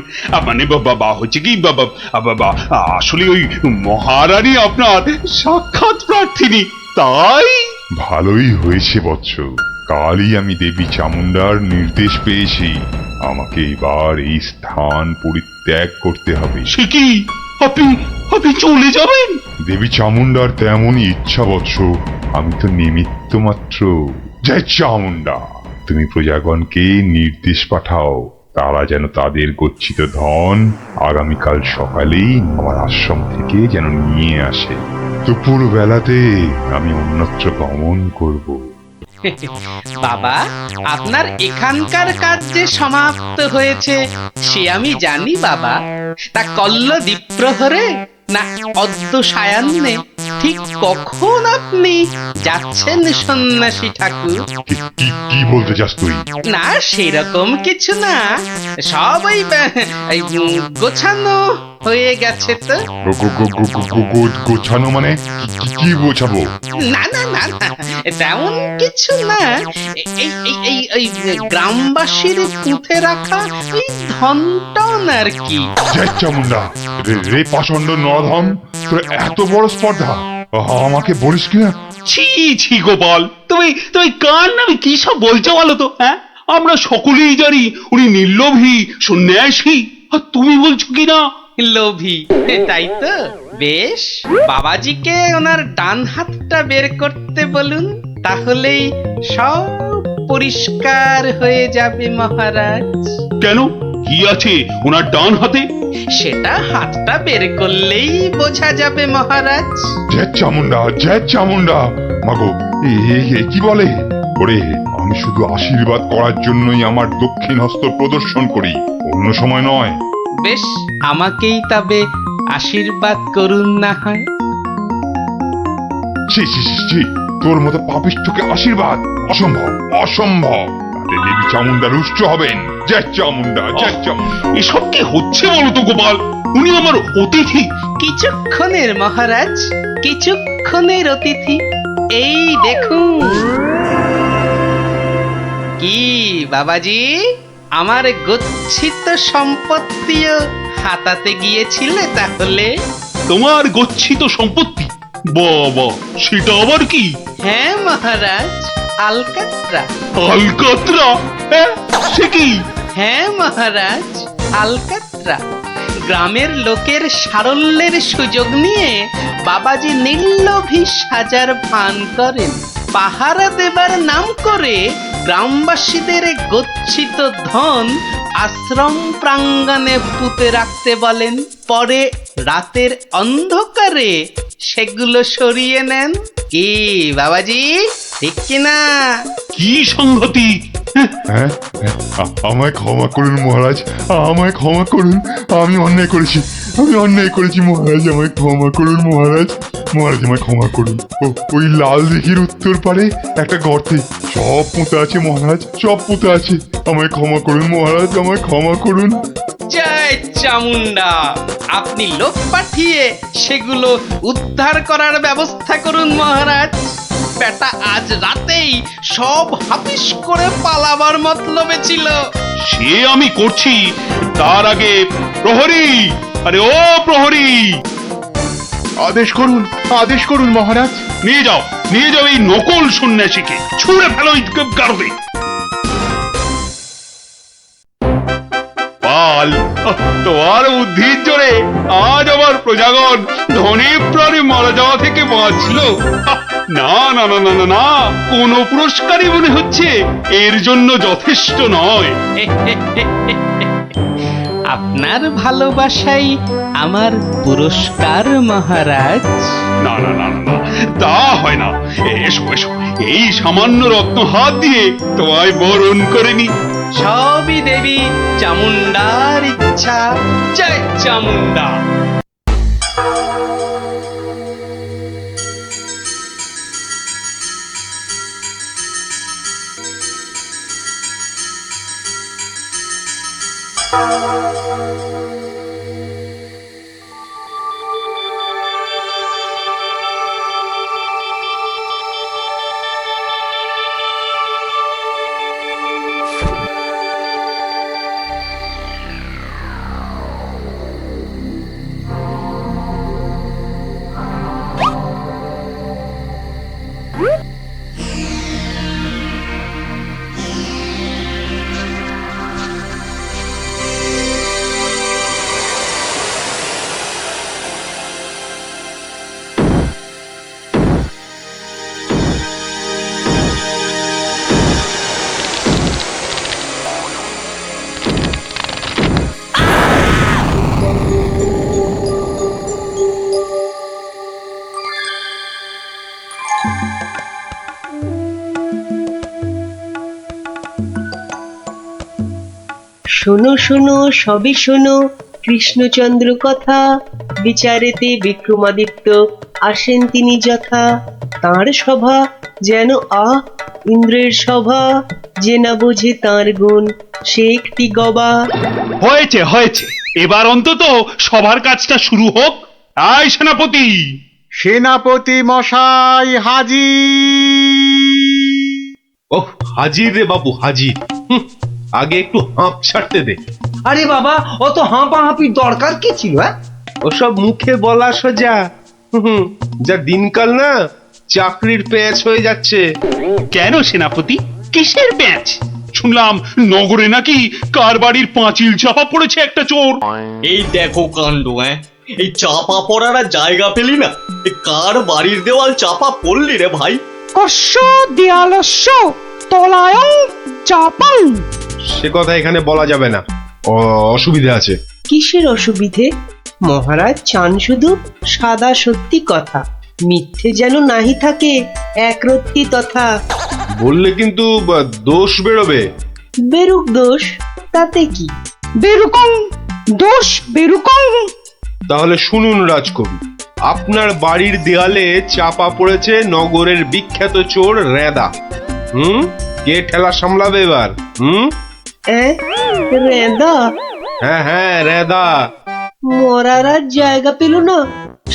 Speaker 6: মানে বাবা হচ্ছে কি বাবা, আসলে ওই মহারানী আপনার সাক্ষাৎ প্রার্থিনী, তাই।
Speaker 10: ভালোই হয়েছে বৎস, কালই আমি দেবী চামুন্ডার নির্দেশ পেয়েছি, আমাকে এবার এই স্থান পরিত্যাগ করতে হবে।
Speaker 6: সে কি, আপনি আপনি চলে যাবেন?
Speaker 10: দেবী চামুন্ডার তেমনই ইচ্ছা বৎস, আমি তো নিমিত্ত মাত্র। জয় চামুন্ডা, তুমি প্রজাগণকে নির্দেশ পাঠাও, তারা যেন তাদের গচ্ছিত ধন আগামীকাল সকালেই আমার আশ্রম থেকে যেন নিয়ে আসে। দুপুর বেলাতে আমি অন্যত্র গমন করব।
Speaker 1: বাবা, আপনার এখানকার কাজ যে সমাপ্ত হয়েছে সে আমি জানি বাবা। তা কল্ল দ্বীপ্রহরে না অদ্য সায়ান্নে ঠিক কখন আপনি যাচ্ছেন সন্ন্যাসী ঠাকুর?
Speaker 10: কি বলতে চাস তুই?
Speaker 1: না সেরকম কিছু না, সব এই গোছানো হয়ে গেছে তো।
Speaker 10: গোছানো মানে কি গোছাবো?
Speaker 1: না না না না, তেমন কিছু না। এই এই এই এই গ্রামবাসীর পুঁথে রাখা ওই ধনটন আর কি।
Speaker 10: জয় চামুন্ডা, রে পাষণ্ড নরধম, তোর এত বড় স্পর্ধা আমাকে বলিস কিনা?
Speaker 6: ছি ছি গোপাল, তুমি তুমি কার নামে কি সব বলছো বলো তো? হ্যাঁ, আমরা সকলেই জানি উনি নির্লোভী সন্ন্যাসী, আর তুমি বলছো কিনা
Speaker 1: লোভী। তাই তো, বেশ, বাবাজিকে ওনার ডান হাতটা বের করতে বলুন, তাহলেই সব পরিষ্কার হয়ে যাবে মহারাজ।
Speaker 6: কেন, কি আছে ওনার ডান হাতে?
Speaker 1: সেটা হাতটা বের করলেই বোঝা যাবে মহারাজ।
Speaker 10: জয় চামুন্ডা, জয় চামুন্ডা। মাগো, কি বলে? ওরে, আমি শুধু আশীর্বাদ করার জন্যই আমার দক্ষিণ হস্ত প্রদর্শন করি, অন্য সময় নয়।
Speaker 1: বেশ, আমাকেই তবে আশীর্বাদ করুন না হয়।
Speaker 10: ছি ছি ছি ছি, তোর মতো পাপিষ্ঠকে আশীর্বাদ? অসম্ভব, অসম্ভব। তাতে দেবী চামুন্ডা রুষ্ট হবেন। জয় চামুন্ডা, জয় চামুন্ডা।
Speaker 6: এসব কি হচ্ছে বলো তো গোপাল? উনি আমার অতিথি।
Speaker 1: কিছুক্ষণের মহারাজ, কিছুক্ষণের অতিথি। এই দেখুন। কি বাবাজি, আমার গচ্ছিত সম্পত্তিও হাতাতে গিয়েছিলে তাহলে?
Speaker 6: তোমার গচ্ছিত সম্পত্তি? বাবা, সেটা আবার কি?
Speaker 1: হ্যাঁ মহারাজ, আলকাত্রা।
Speaker 6: আলকাত্রা? হ্যাঁ, সে কি?
Speaker 1: হ্যাঁ মহারাজ, আলকাত্রা। গ্রামের লোকের সারল্যের সুযোগ নিয়ে বাবাজি নির্লোভী সাজার ভান করেন। পাহারা দেবার নাম করে গ্রামবাসীদের গচ্ছিত ধন আশ্রম প্রাঙ্গণে পুঁতে রাখতে বলেন। পরে রাতের অন্ধকারে সেগুলো সরিয়ে নেন। কি বাবাজি, ঠিক কিনা?
Speaker 6: কি সংগতি?
Speaker 10: হ্যাঁ, আমায় ক্ষমা করুন মহারাজ, আমায় ক্ষমা করুন। আমি অন্যায় করেছি, আমি অন্যায় করেছি মহারাজ, আমায় ক্ষমা করুন মহারাজ। মহারাজ আমায় ক্ষমা করুন। ওই লাল দিঘির উত্তর পারে একটা গর্তে সব পুঁতে আছে মহারাজ, সব পুঁতে আছে। আমায় ক্ষমা করুন মহারাজ, আমায় ক্ষমা করুন।
Speaker 1: জয় চামুন্ডা, আপনি লোক পাঠিয়ে সেগুলো উদ্ধার করার ব্যবস্থা করুন মহারাজ। বেটা আজ রাতেই সব হাফিস করে পালাবার মতলবে ছিল।
Speaker 6: সে আমি করছি, তার আগে প্রহরী, আরে ও প্রহরী,
Speaker 3: আদেশ করুন, আদেশ করুন মহারাজ।
Speaker 6: নিয়ে যাও, নিয়ে যাও এই নকল সন্ন্যাসীকে, ছুঁড়ে ফেলো এই গারদে। পাল, তোমার বুদ্ধির জোরে আজ আমার প্রজাগণ ধনে প্রাণে মারা যাওয়া থেকে বাঁচলো। না না না না না না, কোন পুরস্কারই মনে হচ্ছে এর জন্য যথেষ্ট নয়।
Speaker 1: আপনার ভালোবাসাই আমার পুরস্কার মহারাজ।
Speaker 6: না না না না, তা হয় না। এসো এসো, এই সামান্য রত্ন হাত দিয়ে তোমায় বরণ করে নি।
Speaker 1: সবই দেবী চামুন্ডার ইচ্ছা। জয় চামুন্ডা।
Speaker 4: শোনো শোনো সবে শোনো কৃষ্ণচন্দ্র কথা, বিচারেতে বিক্রমাদিত্য আসেন তিনি যথা। তাঁর সভা যেন ইন্দ্রের সভা, যে না বোঝে তাঁর গুণ সে একটি গবা।
Speaker 6: হয়েছে হয়েছে, এবার অন্তত সবার কাজটা শুরু হোক। আয় সেনাপতি।
Speaker 3: সেনাপতি মশাই হাজির।
Speaker 13: ওহ, হাজির রে বাবু হাজির। আগে একটু হাঁপ ছাড়তে দে।
Speaker 5: আরে বাবা, অত হাঁপাহাঁপির দরকার কি ছিল?
Speaker 13: ওসব মুখে বলা সোজা। যা দিনকাল না, চাকরির প্যাঁচ হয়ে যাচ্ছে।
Speaker 6: কেন সেনাপতি, কিসের প্যাঁচ? শুনলাম নগরে নাকি কার বাড়ির পাঁচিল চাপা পড়েছে একটা চোর।
Speaker 11: এই দেখো কাণ্ড, এই চাপা পড়ার আর জায়গা পেলি না, এই কার বাড়ির দেওয়াল চাপা পড়লি রে ভাই?
Speaker 7: কস্য দেয়ালস্য তলায়ং চাপাং।
Speaker 13: সে কথা এখানে বলা যাবে না, অসুবিধা আছে।
Speaker 4: কিসের অসুবিধে? মহারাজ চান শুধু সাদা সত্যি কথা, মিথ্যে যেন নাহি থাকে একরত্তি তথা।
Speaker 13: বললে কিন্তু দোষ বেরোবে।
Speaker 4: বেরুক দোষ, তাতে কি?
Speaker 7: বেরুকং দোষ বেরুকং।
Speaker 13: তাহলে শুনুন রাজকবি, আপনার বাড়ির দেয়ালে চাপা পড়েছে নগরের বিখ্যাত চোর রেদা। কে ঠেলা সামলাবে এবার?
Speaker 4: রেদা?
Speaker 13: হ্যাঁ হ্যাঁ, রেদা।
Speaker 4: মরার আর জায়গা পেল না,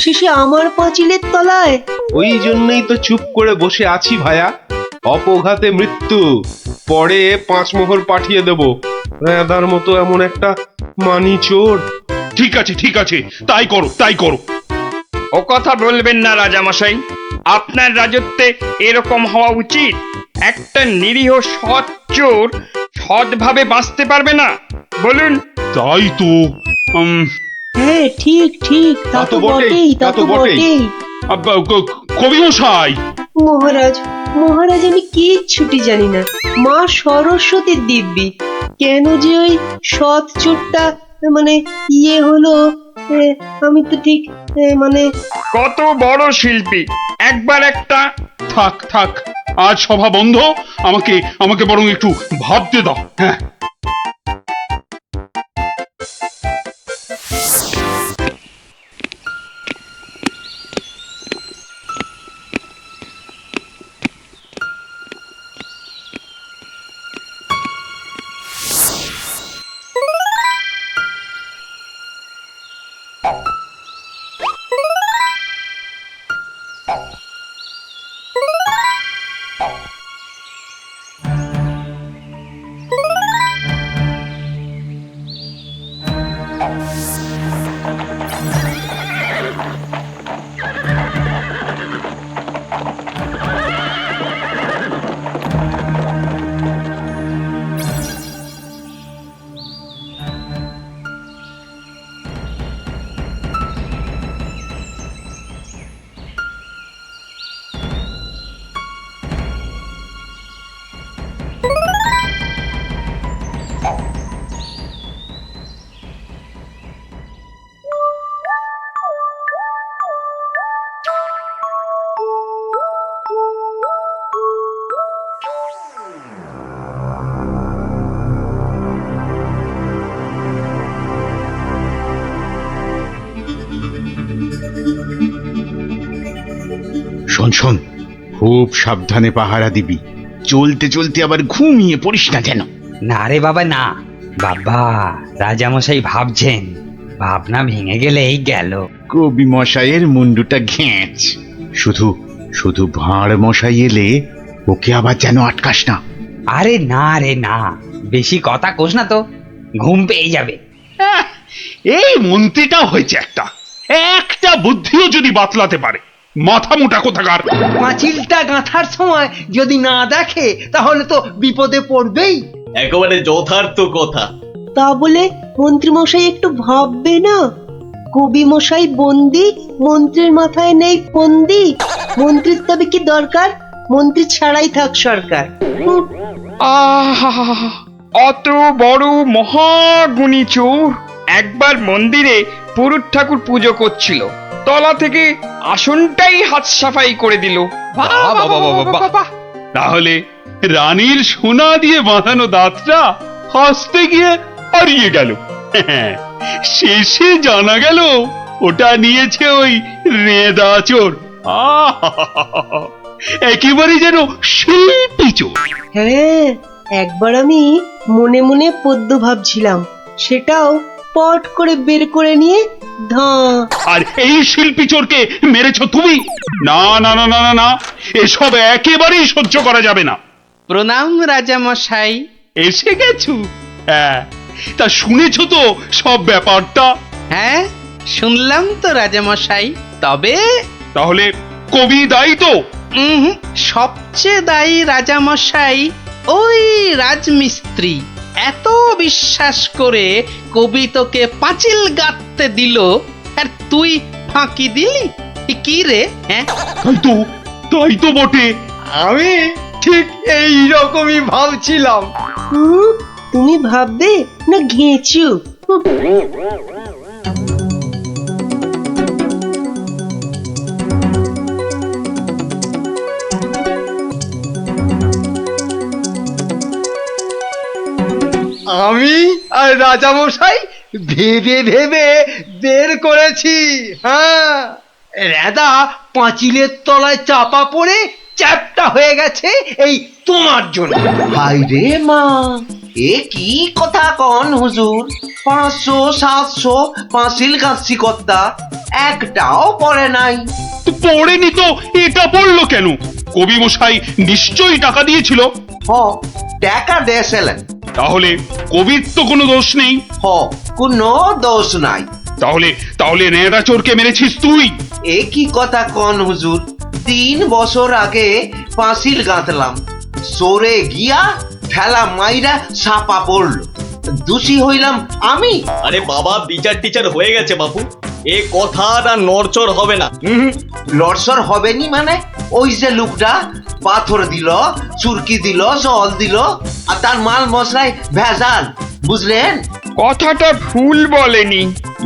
Speaker 4: শেষে আমার পাঁচিলের তলায়।
Speaker 13: ওই জন্যই তো চুপ করে বসে আছি ভায়া। অপঘাতে মৃত্যু, পরে 5 মোহর পাঠিয়ে দেব। রেদার মতো এমন একটা মানি চোর।
Speaker 6: ঠিক আছে ঠিক আছে, তাই করো তাই করো।
Speaker 12: ও কথা বলবেন না রাজামশাই, আপনার রাজত্বে এরকম হওয়া উচিত। একটা নিরীহ সৎ চোর সৎভাবে বাঁচতে পারবে না, বলুন?
Speaker 6: তাই তো।
Speaker 4: হ্যাঁ ঠিক ঠিক, তা তো বটেই, তা তো বটেই।
Speaker 6: কবি মশাই।
Speaker 4: মহারাজ, মহারাজ আমি কিচ্ছুটি জানি না। মা সরস্বতীর দিব্যি, কেন যে ওই সৎ চোরটা মানে হলো, আমি তো ঠিক মানে।
Speaker 12: কত বড় শিল্পী, একবার একটা।
Speaker 6: থাক থাক, আজ সভা বন্ধ। আমাকে বরং একটু ভাবতে দাও। হ্যাঁ,
Speaker 3: শোন শোন, খুব সাবধানে পাহারা দিবি। চলতে চলতে আবার ঘুমিয়ে পড়িস না যেন।
Speaker 14: না রে বাবা না, বাবা রাজামশাই ভাবছেন, ভাবনা ভেঙে গেলেই গেল।
Speaker 3: কবি মশাইয়ের মুন্ডুটা ঘেঁচ। শুধু শুধু ভাঁড় মশাই এলে ওকে আবার যেন আটকাস না।
Speaker 14: আরে না রে না, বেশি কথা কোস না তো, ঘুম পেয়ে যাবে।
Speaker 6: এই মন্ত্রীটা হয়েছে একটা বুদ্ধিও যদি বাতলাতে পারে, মাথা মোটা কোথাকার।
Speaker 5: পাঁচিলটা গাঁথার সময় যদি না দেখে তাহলে তো বিপদে পড়বেই।
Speaker 11: একেবারে যথার্থ কথা।
Speaker 4: তা বলে মন্ত্রী মশাই একটু ভাববে না? কবি মশাই বন্দি, মন্ত্রীর মাথায় নেই ফন্দি। মন্ত্রীর তবে কি দরকার? মন্ত্রী ছাড়াই থাক সরকার।
Speaker 12: অত বড় মহাগুণী চোর একবার মন্দিরে পুরুত ঠাকুর পুজো করছিল, তলা থেকে আসনটাই হাত সাফাই করে দিল।
Speaker 6: তাহলে রানীর সোনা দিয়ে বাঁধানো দাঁতটা হাসতে গিয়ে হারিয়ে গেল। শেষে জানা গেল ওটা নিয়েছে ওই রেঁদা চোর। একেবারে যেন শিল্পী চোর।
Speaker 4: হ্যাঁ, একবার আমি মনে মনে পদ্য ভাবছিলাম, সেটাও পট করে বের করে নিয়ে ধাঁ।
Speaker 6: আর এই শিল্পী চোরকে মেরেছ তুমি? না না না না না না, এসব একেবারেই সহ্য করা যাবে না।
Speaker 1: প্রণাম রাজামশাই।
Speaker 6: এসে গেছো? হ্যাঁ, তা শুনেছ তো সব ব্যাপারটা?
Speaker 1: হ্যাঁ, শুনলাম তো রাজামশাই। তবে
Speaker 6: তাহলে কবি দায়ী তো?
Speaker 1: সবচেয়ে দায়ী রাজামশাই ওই রাজমিস্ত্রি। এত বিশ্বাস করে কবি তোকে পাঁচিল গাঁথতে দিল, আর তুই ফাঁকি দিলি। কি রে? হ্যাঁ,
Speaker 6: তাই তো বটে।
Speaker 5: আমি ঠিক এই রকমই ভাবছিলাম।
Speaker 4: তুমি ভাববে না ঘেঁচু?
Speaker 5: আমি আর রাজামশাই ভেবে ভেবে বের করেছি। হ্যাঁ, রেদা পাঁচিলের তলায় চাপা পড়ে চ্যাপটা হয়ে গেছে এই তোমার জন্য।
Speaker 15: হাই রে মা, এ কি কথা কন হুজুর? 500 700 পাঁচিল গাছি কর্তা, একটাও পড়ে নাই।
Speaker 6: পড়েনি তো এটা পড়লো কেন? কবি মশাই নিশ্চয়ই টাকা দিয়েছিল।
Speaker 15: টাকা দিয়েছিলেন।
Speaker 6: তাহলে কবির তো কোনো দোষ নেই।
Speaker 15: কোনো দোষ নাই।
Speaker 6: তাহলে নেড়া চোরকে মেরেছিস তুই?
Speaker 15: এ কি কথা কন হুজুর? 3 বছর আগে পাঁচিল গাঁথলাম, সরে গিয়া ঠেলা মাইরা ছাপা পড়লো, দোষী হইলাম আমি।
Speaker 11: আরে বাবা, বিচার টিচার হয়ে গেছে বাপু, এ কথা না নড়চড় হবে না।
Speaker 15: লড়সর হবে নি মানে? ওই যে লোকটা পাথর দিল, চুরকি দিল, জল দিল, আর তার মাল মশলায় ভেজাল, বুঝলেন?
Speaker 12: কথাটা ভুল বলেনি।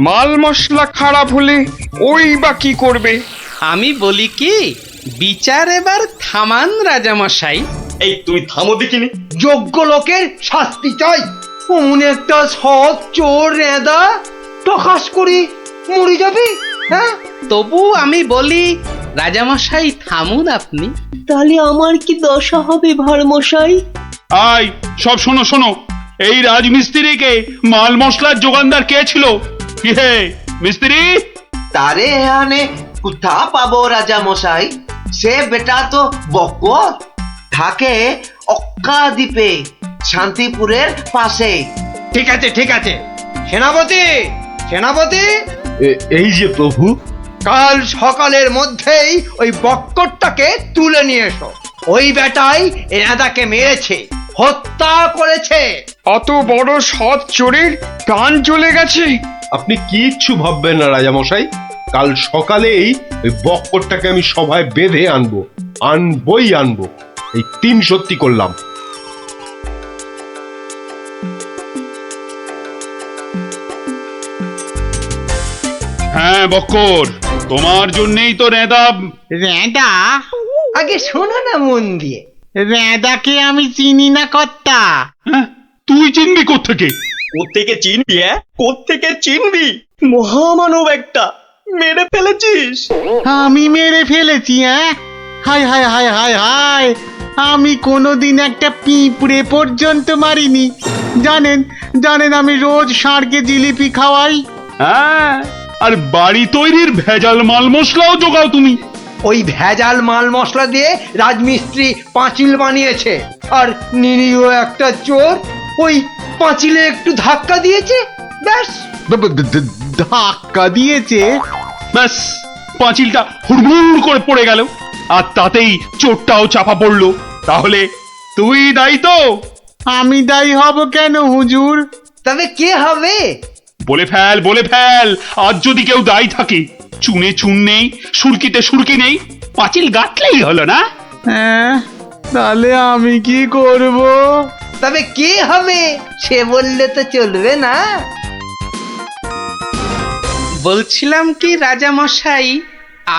Speaker 12: মাল মশলা খারাপ হলে ওই বা কি করবে?
Speaker 1: আমি বলি কি, বিচার এবার থামান রাজামশাই।
Speaker 11: এই তুমি থামো দেখিনি।
Speaker 5: যোগ্য লোকের শাস্তি চাই। অমন একটা সৎ চোর রেদা টকাস করি মরে যাবে। হ্যাঁ,
Speaker 1: তবু আমি বলি রাজামশাই থামুন আপনি।
Speaker 4: তাহলে আমার কি দশা হবে ভারমশাই?
Speaker 6: আয় সব শোনো শোনো, এই রাজমিস্ত্রিকে মাল মশলার যোগানদার কে ছিল? কি হে মিস্ত্রি?
Speaker 15: তারে এখানে কোথা পাবো রাজা মশাই? সে বেটা তো বকর, থাকে অক্কা দ্বীপে, শান্তিপুরের পাশে।
Speaker 5: ঠিক আছে ঠিক আছে, সেনাপতি সেনাপতি,
Speaker 13: এই যে প্রভু।
Speaker 5: কাল সকালের মধ্যেই ওই বক্করটাকে তুলে নিয়ে এসো। ওই বেটাই রেদাকে মেরেছে, হত্যা করেছে।
Speaker 12: অত বড় সৎ চোরের প্রাণ চলে গেছে।
Speaker 13: আপনি কিচ্ছু ভাববেন না রাজামশাই, কাল সকালেই ওই বক্করটাকে আমি সভায় বেঁধে আনবই আনবো। এই 3 সত্যি করলাম।
Speaker 6: হ্যাঁ বক্কর, তোমার জন্যই তো রেদা।
Speaker 3: রেঁদা?
Speaker 5: আগে শোনো না মন দিয়ে,
Speaker 3: রেঁদাকে আমি চিনি না কর্তা।
Speaker 6: তুই চিনবি কোত্থেকে?
Speaker 11: কোত্থেকে চিনবি? কোত্থেকে চিনবি? মহামানব একটা, মেরে ফেলেছিস।
Speaker 3: আমি মেরে ফেলেছি? হায় হায় হায় হায় হায়, আমি কোনোদিন একটা পিঁপড়ে পর্যন্ত মারিনি। জানেন আমি রোজ ষাঁড়কে জিলিপি খাওয়াই।
Speaker 6: হ্যাঁ, আর বাড়ি তৈরির ভেজাল মাল মশলাও জোগাও তুমি।
Speaker 5: ওই ভেজাল মাল মশলা দিয়ে রাজমিস্ত্রি পাঁচিল বানিয়েছে, আর নিরীহ একটা চোর ওই পাঁচিলে একটু ধাক্কা দিয়েছে, ব্যাস।
Speaker 3: ধাক্কা দিয়েছে?
Speaker 6: ব্যাস, পাঁচিলটা হুড়মুড় করে পড়ে গেল, আর তাতেই চোরটাও চাপা পড়লো। তাহলে তুই দায়ী তো?
Speaker 3: আমি দায়ী হব কেন হুজুর?
Speaker 5: তবে কে হবে?
Speaker 6: বলে ফেল। আজ যদি কেউ দায়ী থাকে, চুনে চুন নেই, সুরকিতে সুরকি নেই, পাঁচিল গাঁথলেই হলো না?
Speaker 3: হ্যাঁ, তাহলে আমি কি করব?
Speaker 5: তবে কে হবে সে বললে তো চলবে না।
Speaker 1: বলছিলাম কি রাজামশাই,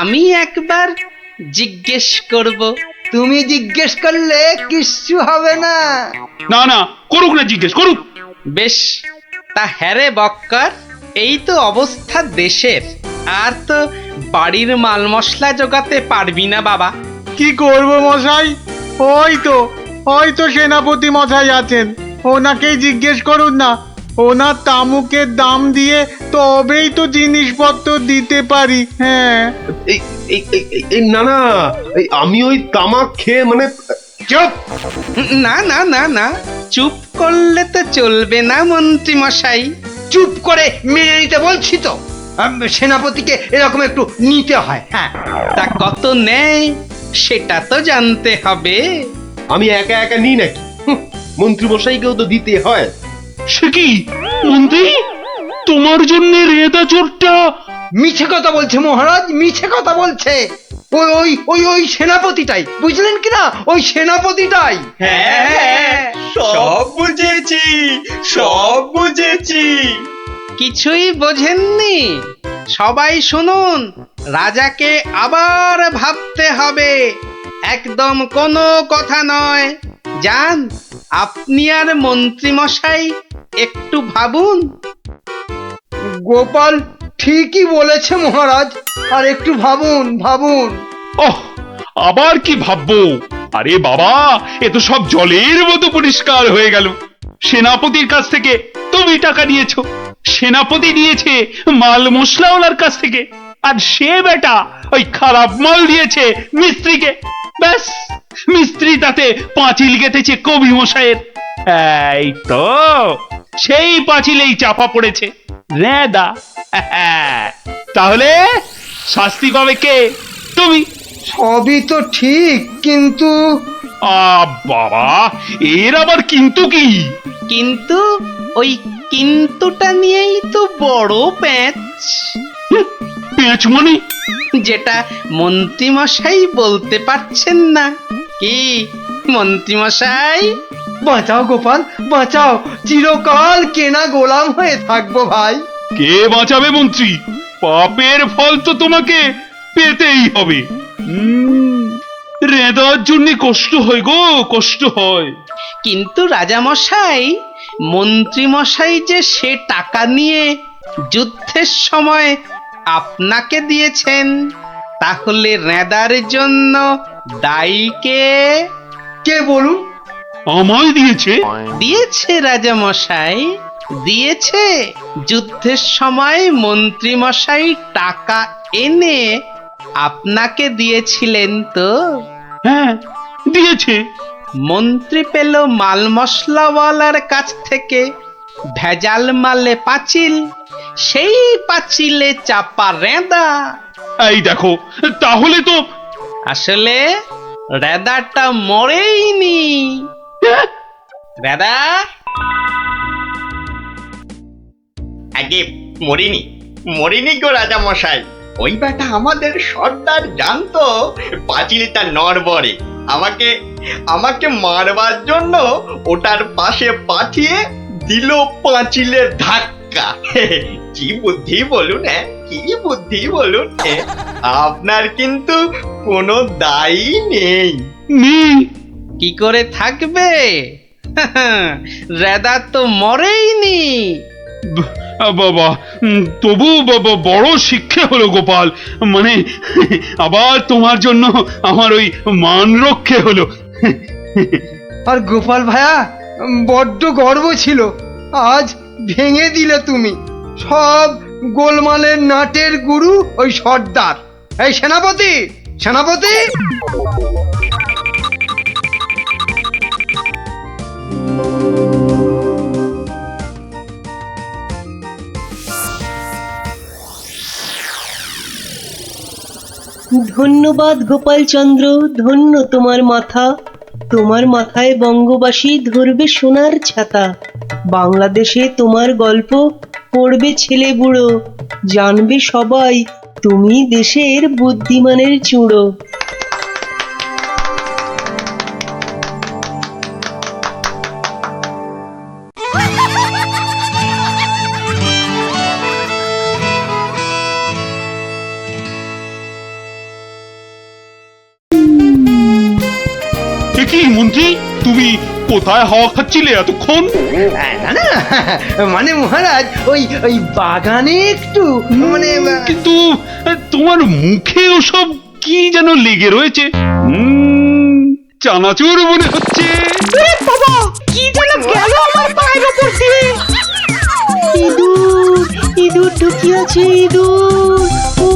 Speaker 1: আমি একবার জিজ্ঞেস করব।
Speaker 5: তুমি জিজ্ঞেস করলে কিচ্ছু হবে না।
Speaker 6: না করুক না, জিজ্ঞেস করুক।
Speaker 1: বেশ, তা হ্যাঁ রে বক্কর, এই তো অবস্থা দেশের। আর তো বাড়ির মাল মশলা জোগাতে পারবি না বাবা।
Speaker 3: কি করব মশাই? ওই তো সেনাপতি মশাই আছেন, ওনাকেই জিজ্ঞেস করুন না। ওনার তামুকের দাম দিয়ে তবেই তো জিনিসপত্র দিতে পারি। হ্যাঁ,
Speaker 13: না না, আমি ওই তামাক খেয়ে মানে
Speaker 1: চুপ! না না না না, চুপ করলে তো চলবে না মন্ত্রী মশাই।
Speaker 5: চুপ করে মেনে নিতে বলছি তো। সেনাপতিকে এরকম একটু নিতে হয়। হ্যাঁ,
Speaker 1: তা কত নেয় সেটা তো জানতে হবে।
Speaker 13: আমি একা একা নিই নাকি? মন্ত্রী মশাইকেও তো দিতে হয়।
Speaker 6: সে কি মন্ত্রী, তোমার জন্য রেদা চোরটা?
Speaker 5: মিছে কথা বলছে মহারাজ, মিছে কথা বলছে। ওই ওই ওই ওই সেনাপতিটাই, বুঝলেন কিনা? ওই সেনাপতিটাই।
Speaker 11: হ্যাঁ, সব বুঝেছি, সব বুঝেছি।
Speaker 1: কিছুই বোঝেননি? সবাই শুনুন, রাজাকে আবার ভাবতে হবে, একদম কোনো কথা নয়। যান, আপনি আর মন্ত্রী মশাই একটু ভাবুন।
Speaker 5: গোপাল ঠিকই বলেছে মহারাজ, আর একটু ভাবুন ভাবুন।
Speaker 6: ওহ, আবার কি ভাববো? আরে বাবা, এ তো সব জলের মতো পরিষ্কার হয়ে গেল। সেনাপতির কাছ থেকে তুমি টাকা নিয়েছো, সেনাপতি নিয়েছে মাল মশলাওয়ালার কাছ থেকে, আর সে বেটা ওই খারাপ মাল দিয়েছে মিস্ত্রিকে। ব্যাস, মিস্ত্রি তাতে পাঁচিল গেঁথেছে কবি মশাইয়ের। এই তো সেই পাঁচিলেই চাপা পড়েছে রেদা। তাহলে শাস্তি পাবে কে? তুমি।
Speaker 5: সবই তো ঠিক, কিন্তু
Speaker 6: বাবা, এর আবার কিন্তু কি?
Speaker 1: কিন্তু ওই কিন্তুটা নিয়েই তো বড় প্যাঁচ।
Speaker 6: পেঁচ মানে?
Speaker 1: যেটা মন্ত্রী মশাই বলতে পারছেন না। কি মন্ত্রী মশাই?
Speaker 5: বাঁচাও গোপাল, বাঁচাও। চিরকাল কেনা গোলাম হয়ে থাকবো ভাই।
Speaker 6: কে বাঁচাবে মন্ত্রী? পাপের ফল তো তোমাকে পেতেই হবে। রেদার জন্য কষ্ট হয় গো, কষ্ট হয়।
Speaker 1: কিন্তু রাজা মশাই, মন্ত্রী মশাই যে সে টাকা নিয়ে যুদ্ধের সময় আপনাকে দিয়েছেন, তাহলে রেদার জন্য দায়ী কে?
Speaker 5: কে বলুন?
Speaker 6: আমায় দিয়েছে?
Speaker 1: দিয়েছে রাজা মশাই, দিয়েছে। যুদ্ধের সময় মন্ত্রী মশাই টাকা এনে আপনাকে দিয়েছিলেন তো?
Speaker 6: হ্যাঁ, দিয়েছে।
Speaker 1: মন্ত্রী পেল মাল মশলাওয়ালার কাছ থেকে ভেজাল মালে পাঁচিল, সেই পাঁচিলে চাপা রেদা।
Speaker 6: এই দেখো, তাহলে তো
Speaker 1: আসলে রেদাটা মরেইনি। রেদা
Speaker 11: আগে মরিনি, মরিনি গো রাজা মশাই। ওই বেটা আমাদের সর্দার জানতো পাঁচিলটা নড়বড়ে। আমাকে আমাকে মারবার জন্য ওটার পাশে পাঠিয়ে দিল পাঁচিলের ধাক্কা। কি বুদ্ধি বলুন, হ্যাঁ, কি বুদ্ধি বলুন। আপনার কিন্তু কোনো দায়ী নেই।
Speaker 1: কি করে থাকবে? রেদা তো মরেইনি।
Speaker 6: বাবা, তবু বাবা বড় শিক্ষা হলো গোপাল। মানে আবার তোমার জন্য আমার ওই মান রক্ষে হলো।
Speaker 5: আর গোপাল ভাইয়া, বড্ড গর্ব ছিল, আজ ভেঙে দিলে তুমি। সব গোলমালের নাটের গুরু ওই সর্দার। এই সেনাপতি, সেনাপতি!
Speaker 4: ধন্যবাদ গোপালচন্দ্র, ধন্য তোমার মাথা। তোমার মাথায় বঙ্গবাসী ধরবে সোনার ছাতা। বাংলাদেশে তোমার গল্প পড়বে ছেলে বুড়ো, জানবে সবাই তুমি দেশের বুদ্ধিমানের চূড়ো।
Speaker 6: কি মন্ত্রী, তুমি কোথায় হাওয়া খাচ্ছিলে এতক্ষণ?
Speaker 5: না না, মানে মহারাজ ওই বাগানে একটু মানে
Speaker 6: কিন্তু তোমার মুখে ওসব কি যেন লেগে রয়েছে। চানাচুর মনে হচ্ছে।
Speaker 9: বাবা কি যেন গেল আমার পায়ের উপর দিয়ে। ইঁদুর ইঁদুর ঢুকিয়াছে, ইঁদুর, ও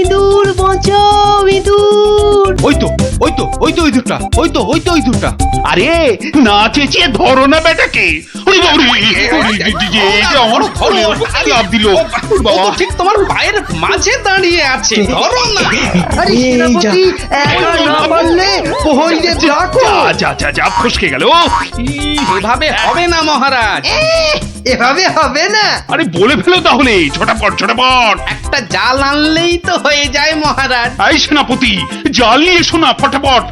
Speaker 9: ইঁদুর বাঁচাও, ইঁদুর।
Speaker 6: ওই তো ইঁদুরটা। আরে না চেঁচিয়ে ধরো না বেটাকে। ওরে বাবারে, এই যে আমার ফলের উপর লাফ দিল।
Speaker 1: ও তো ঠিক তোমার পায়ের মাঝে দাঁড়িয়ে আছে, ধরো না।
Speaker 5: আরে সেনাপতি, একা না পারলে প্রহরীদের ডাকো।
Speaker 6: যা ফসকে গেল।
Speaker 1: এভাবে হবে না মহারাজ,
Speaker 5: এভাবে হবে না।
Speaker 6: আরে বলে ফেলো তাহলে, ছোটাপট।
Speaker 1: একটা জাল আনলেই তো হয়ে যায় মহারাজ।
Speaker 6: এই সেনাপতি, জাল নিয়ে এসো না, ফটাফট।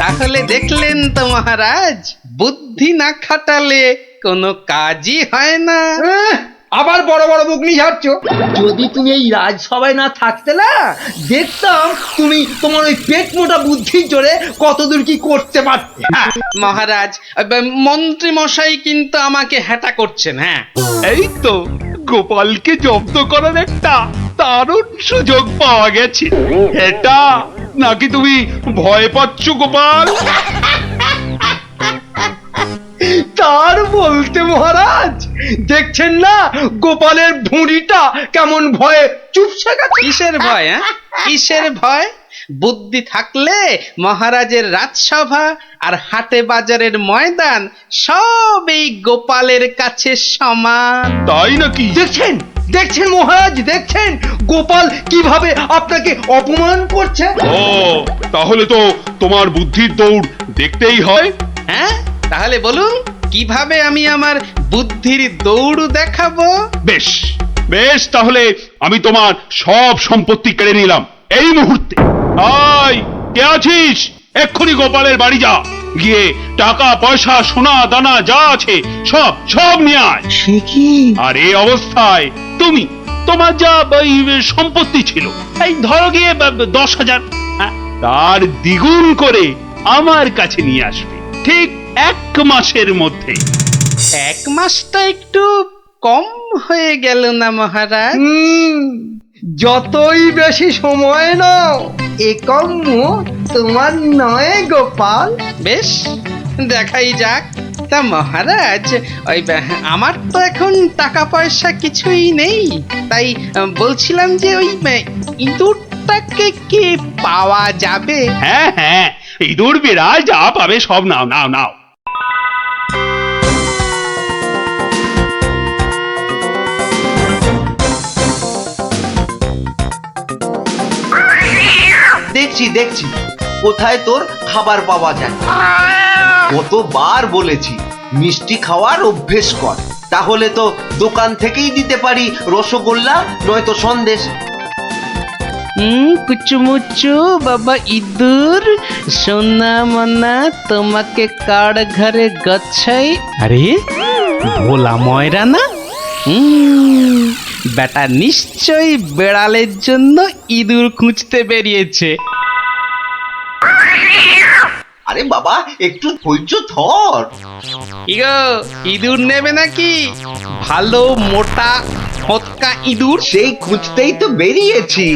Speaker 1: তাহলে দেখলেন তো মহারাজ, বুদ্ধি না খাটালে কোনো কাজই হয় না।
Speaker 5: আবার বড় বড় মুখ নিয়ে যাচ্ছ। যদি তুমি এই রাজসভায় না থাকতে না, দেখতাম তুমি তোমার ওই পেট মোটা বুদ্ধির জোরে কতদূর কি করতে পারতে।
Speaker 1: মহারাজ, মন্ত্রী মশাই কিন্তু আমাকে হ্যাটা করছেন। হ্যাঁ,
Speaker 6: এই তো গোপালকে জব্দ করার একটা দারুণ সুযোগ পাওয়া গেছে। এটা নাকি তুমি ভয় পাচ্ছ গোপাল?
Speaker 5: তার বলতে মহারাজ, দেখছেন না গোপালের ভুঁড়িটা কেমন ভয়ে চুপসে গেছে।
Speaker 1: কিসের ভয়? কিসের ভয়? বুদ্ধি থাকলে মহারাজের রাজসভা আর হাটে বাজারের ময়দান সব এই গোপালের কাছে সমান।
Speaker 6: তাই নাকি?
Speaker 5: দেখছেন মহারাজ, দেখছেন গোপাল কিভাবে আপনাকে অপমান করছে।
Speaker 6: ও, তাহলে তো তোমার বুদ্ধির দৌড় দেখতেই হয়।
Speaker 1: হ্যাঁ, তাহলে বলুন কিভাবে আমি আমার বুদ্ধির দৌড় দেখাবো?
Speaker 6: বেশ, তাহলে আমি তোমার সব সম্পত্তি কেড়ে নিলাম এই মুহূর্তে। আয়, কে আছিস? এক্ষুনি গোপালের বাড়ি যা, গিয়ে টাকা পয়সা সোনা দানা যা আছে সব নিয়ে আয়।
Speaker 7: সে কি?
Speaker 6: আর এই অবস্থায় তোমার যা সম্পত্তি ছিল, এই ধরো গিয়ে 10,000, তার দ্বিগুণ করে আমার কাছে নিয়ে আসবে, ঠিক 1 মাসের মধ্যে।
Speaker 1: 1 মাসটা একটু কম হয়ে গেল না মহারাজ?
Speaker 5: যতই বেশি সময় নাও, এ কম্য তোমার নয় গোপাল।
Speaker 1: বেশ, দেখাই যাক। তা মহারাজ, ওই আমার তো এখন টাকা পয়সা কিছুই নেই, তাই বলছিলাম যে ওই ইঁদুরটাকে কি পাওয়া যাবে?
Speaker 6: হ্যাঁ, ইঁদুর বিড়াল যা পাবে সব নাও।
Speaker 15: দেখছি কোথায় তোর খাবার পাওয়া যায়। কতবার বলেছি মিষ্টি খাওয়ার অভ্যেস কর, তাহলে তো দোকান থেকেই দিতে পারি রসগোল্লা নয়তো সন্দেশ।
Speaker 1: কুচুমুচু বাবা ইঁদুর, সোনা মনা তোমাকে কার ঘরে গচ্ছাই। আরে ভোলা ময়রা না? বেটা নিশ্চয়ই বেড়ালের জন্য ইঁদুর খুঁজতে বেরিয়েছে।
Speaker 15: আরে বাবা, একটু ধৈর্য ধর।
Speaker 1: ইগো, ইঁদুর নেবে নাকি? ভালো মোটা ফটকা ইঁদুর।
Speaker 15: সেই খুঁজতেই তো বেরিয়েছি।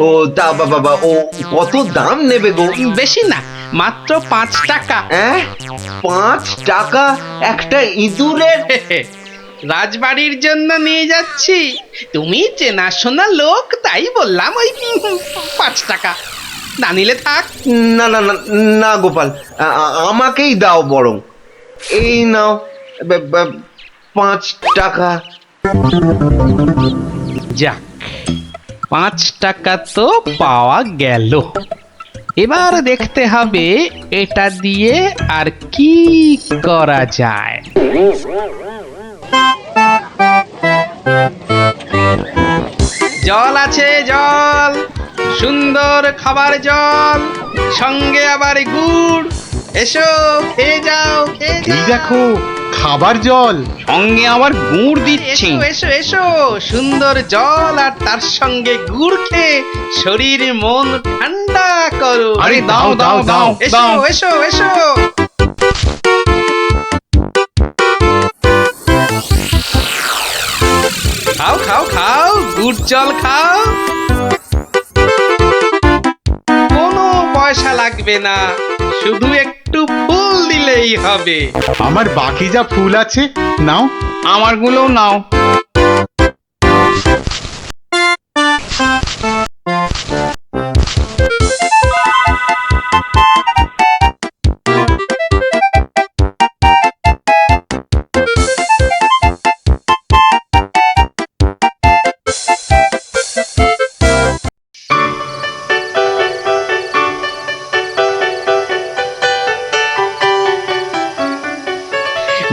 Speaker 15: ও তা বাবা, ও কত দাম নেবে গো?
Speaker 1: বেশি না, মাত্র 5 টাকা।
Speaker 15: 5 টাকা একটা ইঁদুরের?
Speaker 1: রাজবাড়ির জন্য নিয়ে যাচ্ছি, তুমি চেনাশোনা লোক, তাই বললাম ওই 5 টাকা। না নিলে থাক।
Speaker 15: না গোপাল, আমাকেই দাও বরং। এই নাও 5 টাকা।
Speaker 1: যাক, 5 টাকা তো পাওয়া গেল। এবার দেখতে হবে এটা দিয়ে আর কি করা যায়। জল আছে, জল, সুন্দর খাবার জল, সঙ্গে আবার গুড়। এসো, খেয়ে যাও।
Speaker 13: এই দেখো,
Speaker 3: খাবার জল।
Speaker 12: সঙ্গে আবার গুড় দিচ্ছে।
Speaker 1: এসো এসো এসো, সুন্দর জল আর তার সঙ্গে গুড় খেয়ে শরীর মন ঠান্ডা করো।
Speaker 12: আরে দাও দাও দাও
Speaker 1: এসো
Speaker 12: দাও।
Speaker 1: এসো এসো। খাও খাও খাও, গুড় জল খাও। কোনো পয়সা লাগবে না, শুধু একটু ফুল দিলেই হবে।
Speaker 3: আমার বাকি যা ফুল আছে নাও।
Speaker 12: আমারগুলোও নাও।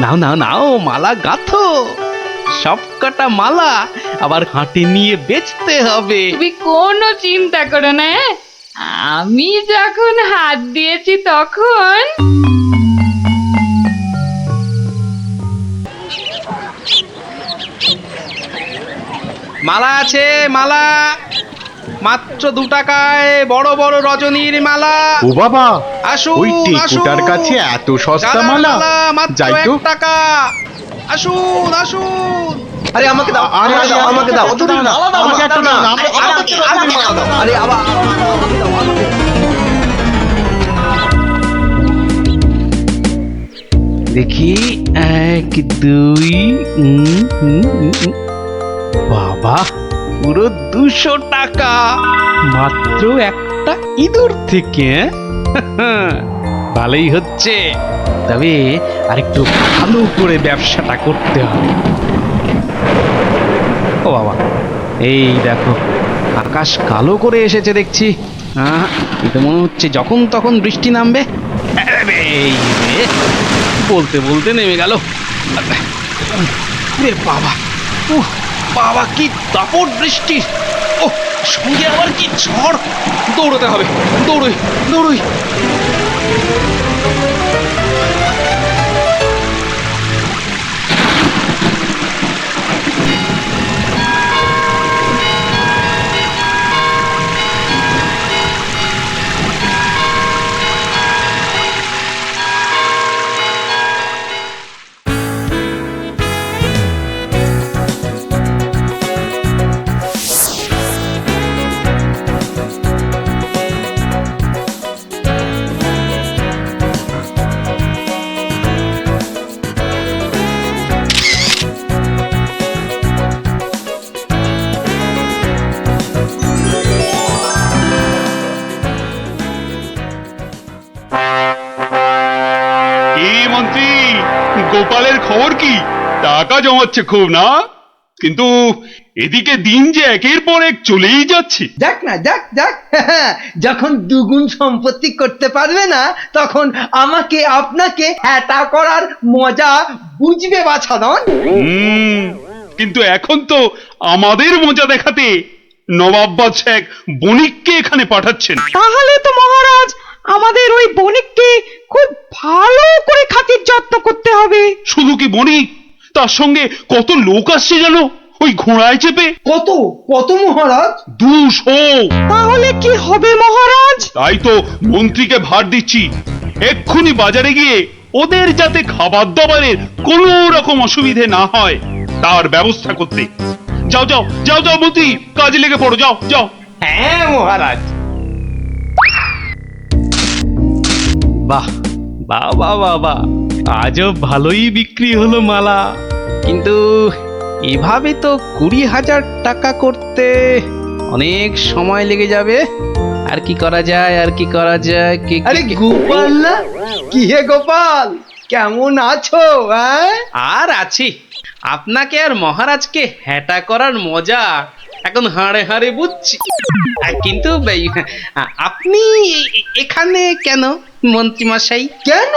Speaker 1: নাও নাও নাও, মালা গাঁথো। সব কটা মালা আবার হাটে নিয়ে বেচতে হবে।
Speaker 2: তুমি কোনো চিন্তা করো না, হ্যাঁ? আমি যখন হাত দিয়েছি তখন
Speaker 1: মালা আছে, মালা মাত্র 2 টাকায় বড় বড় রজনীর মালা।
Speaker 3: ও বাবা,
Speaker 1: আসুন
Speaker 3: ওই টেকুটার কাছে এত সস্তা মালা?
Speaker 1: মাত্র
Speaker 3: যাই তো।
Speaker 1: 1 টাকা। আসুন আসুন।
Speaker 15: আরে আমাকে দাও,
Speaker 3: আরে,
Speaker 15: আমাকে দাও, আমাকে দাও।
Speaker 3: আমাকে দাও না, আমাকে একটা দাও না।
Speaker 15: আরে আবার আমাকে দাও, আমাকে।
Speaker 1: দেখি 1 2 বাবা, পুরো 200 টাকা মাত্র একটা ইঁদুর থেকে। ভালোই হচ্ছে, তবে আরেকটু ভালো করে ব্যবসাটা করতে হবে। ও বাবা, এই দেখো আকাশ কালো করে এসেছে দেখছি। এটা মনে হচ্ছে যখন তখন বৃষ্টি নামবে। আরে, এই রে, বলতে বলতে নেমে গেল। রে বাবা, বাবা কি দাপট বৃষ্টি! ও, সঙ্গে আবার কি ঝড়! দৌড়তে হবে, দৌড়ই দৌড়ই।
Speaker 6: মন্ত্রী, গোপালের খবর কি? টাকা জমাচ্ছে খুব না? কিন্তু এদিকে দিন যে একের পর এক চলেই যাচ্ছে।
Speaker 5: যাক না, যাক যাক। যখন দুগুণ সম্পত্তি করতে পারবে না, তখন আমাকে আপনাকে হ্যাটা করার মজা বুঝবে বাছাধন।
Speaker 6: কিন্তু এখন তো আমাদের মজা দেখাতে নবাব বাদশাহ এক বণিককে এখানে পাঠাচ্ছেন।
Speaker 9: তাহলে তো মহারাজ আমাদের ওই বণিককে খুব ভালো করে খাতির যত্ন করতে হবে।
Speaker 6: শুধু কি বণিক, তার সঙ্গে কত লোক আসছে জানো, ওই ঘোড়ায় চেপে।
Speaker 5: কত কত মহারাজ?
Speaker 6: 200।
Speaker 9: তাহলে কি হবে মহারাজ?
Speaker 6: তাই তো মন্ত্রীকে ভার দিচ্ছি, এক্ষুনি বাজারে গিয়ে ওদের যাতে খাবার দাবারের কোনো রকম অসুবিধে না হয় তার ব্যবস্থা করতে। যাও যাও যাও যাও মন্ত্রী, কাজে লেগে পড়ো, যাও যাও।
Speaker 1: হ্যাঁ মহারাজ। বাহ বাহ বাহ বাহ বাহ, আজও ভালোই বিক্রি হলো মালা। কিন্তু এভাবে তো 20,000 টাকা করতে অনেক সময় লেগে যাবে। আর কি করা যায়, আর কি করা যায়?
Speaker 5: আরে গোপাল না? কি হে গোপাল, কেমন আছো?
Speaker 1: আর আছি। আপনাকে আর মহারাজকে হ্যাটা করার মজা এখন হাড়ে হাড়ে বুঝছি। কিন্তু আপনি এখানে কেন মন্ত্রী মশাই?
Speaker 5: কেন?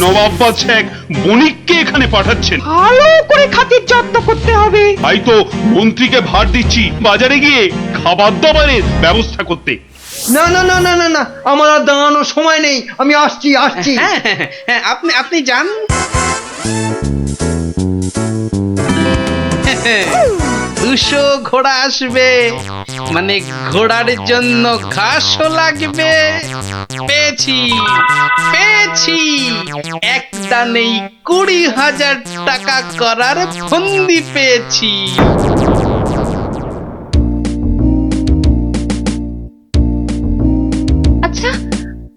Speaker 6: নবাব বাদশাহ এক বণিককে এখানে পাঠাচ্ছেন।
Speaker 9: ভালো করে খাতির যত্ন করতে হবে।
Speaker 6: তাই তো মন্ত্রীকে ভার দিচ্ছি বাজারে গিয়ে খাবার দাবারের ব্যবস্থা করতে।
Speaker 5: না না না না না না, আমার আর দাঁড়ানোর সময় নেই, আমি আসছি আসছি।
Speaker 1: হ্যাঁ, আপনি যান। 200 ঘোড়া আসবে, মানে ঘোড়ার জন্য ঘাসও লাগবে। পেয়েছি পেয়েছি, এক দানেই 20,000 টাকা করার ফন্দি পেয়েছি।
Speaker 2: আচ্ছা,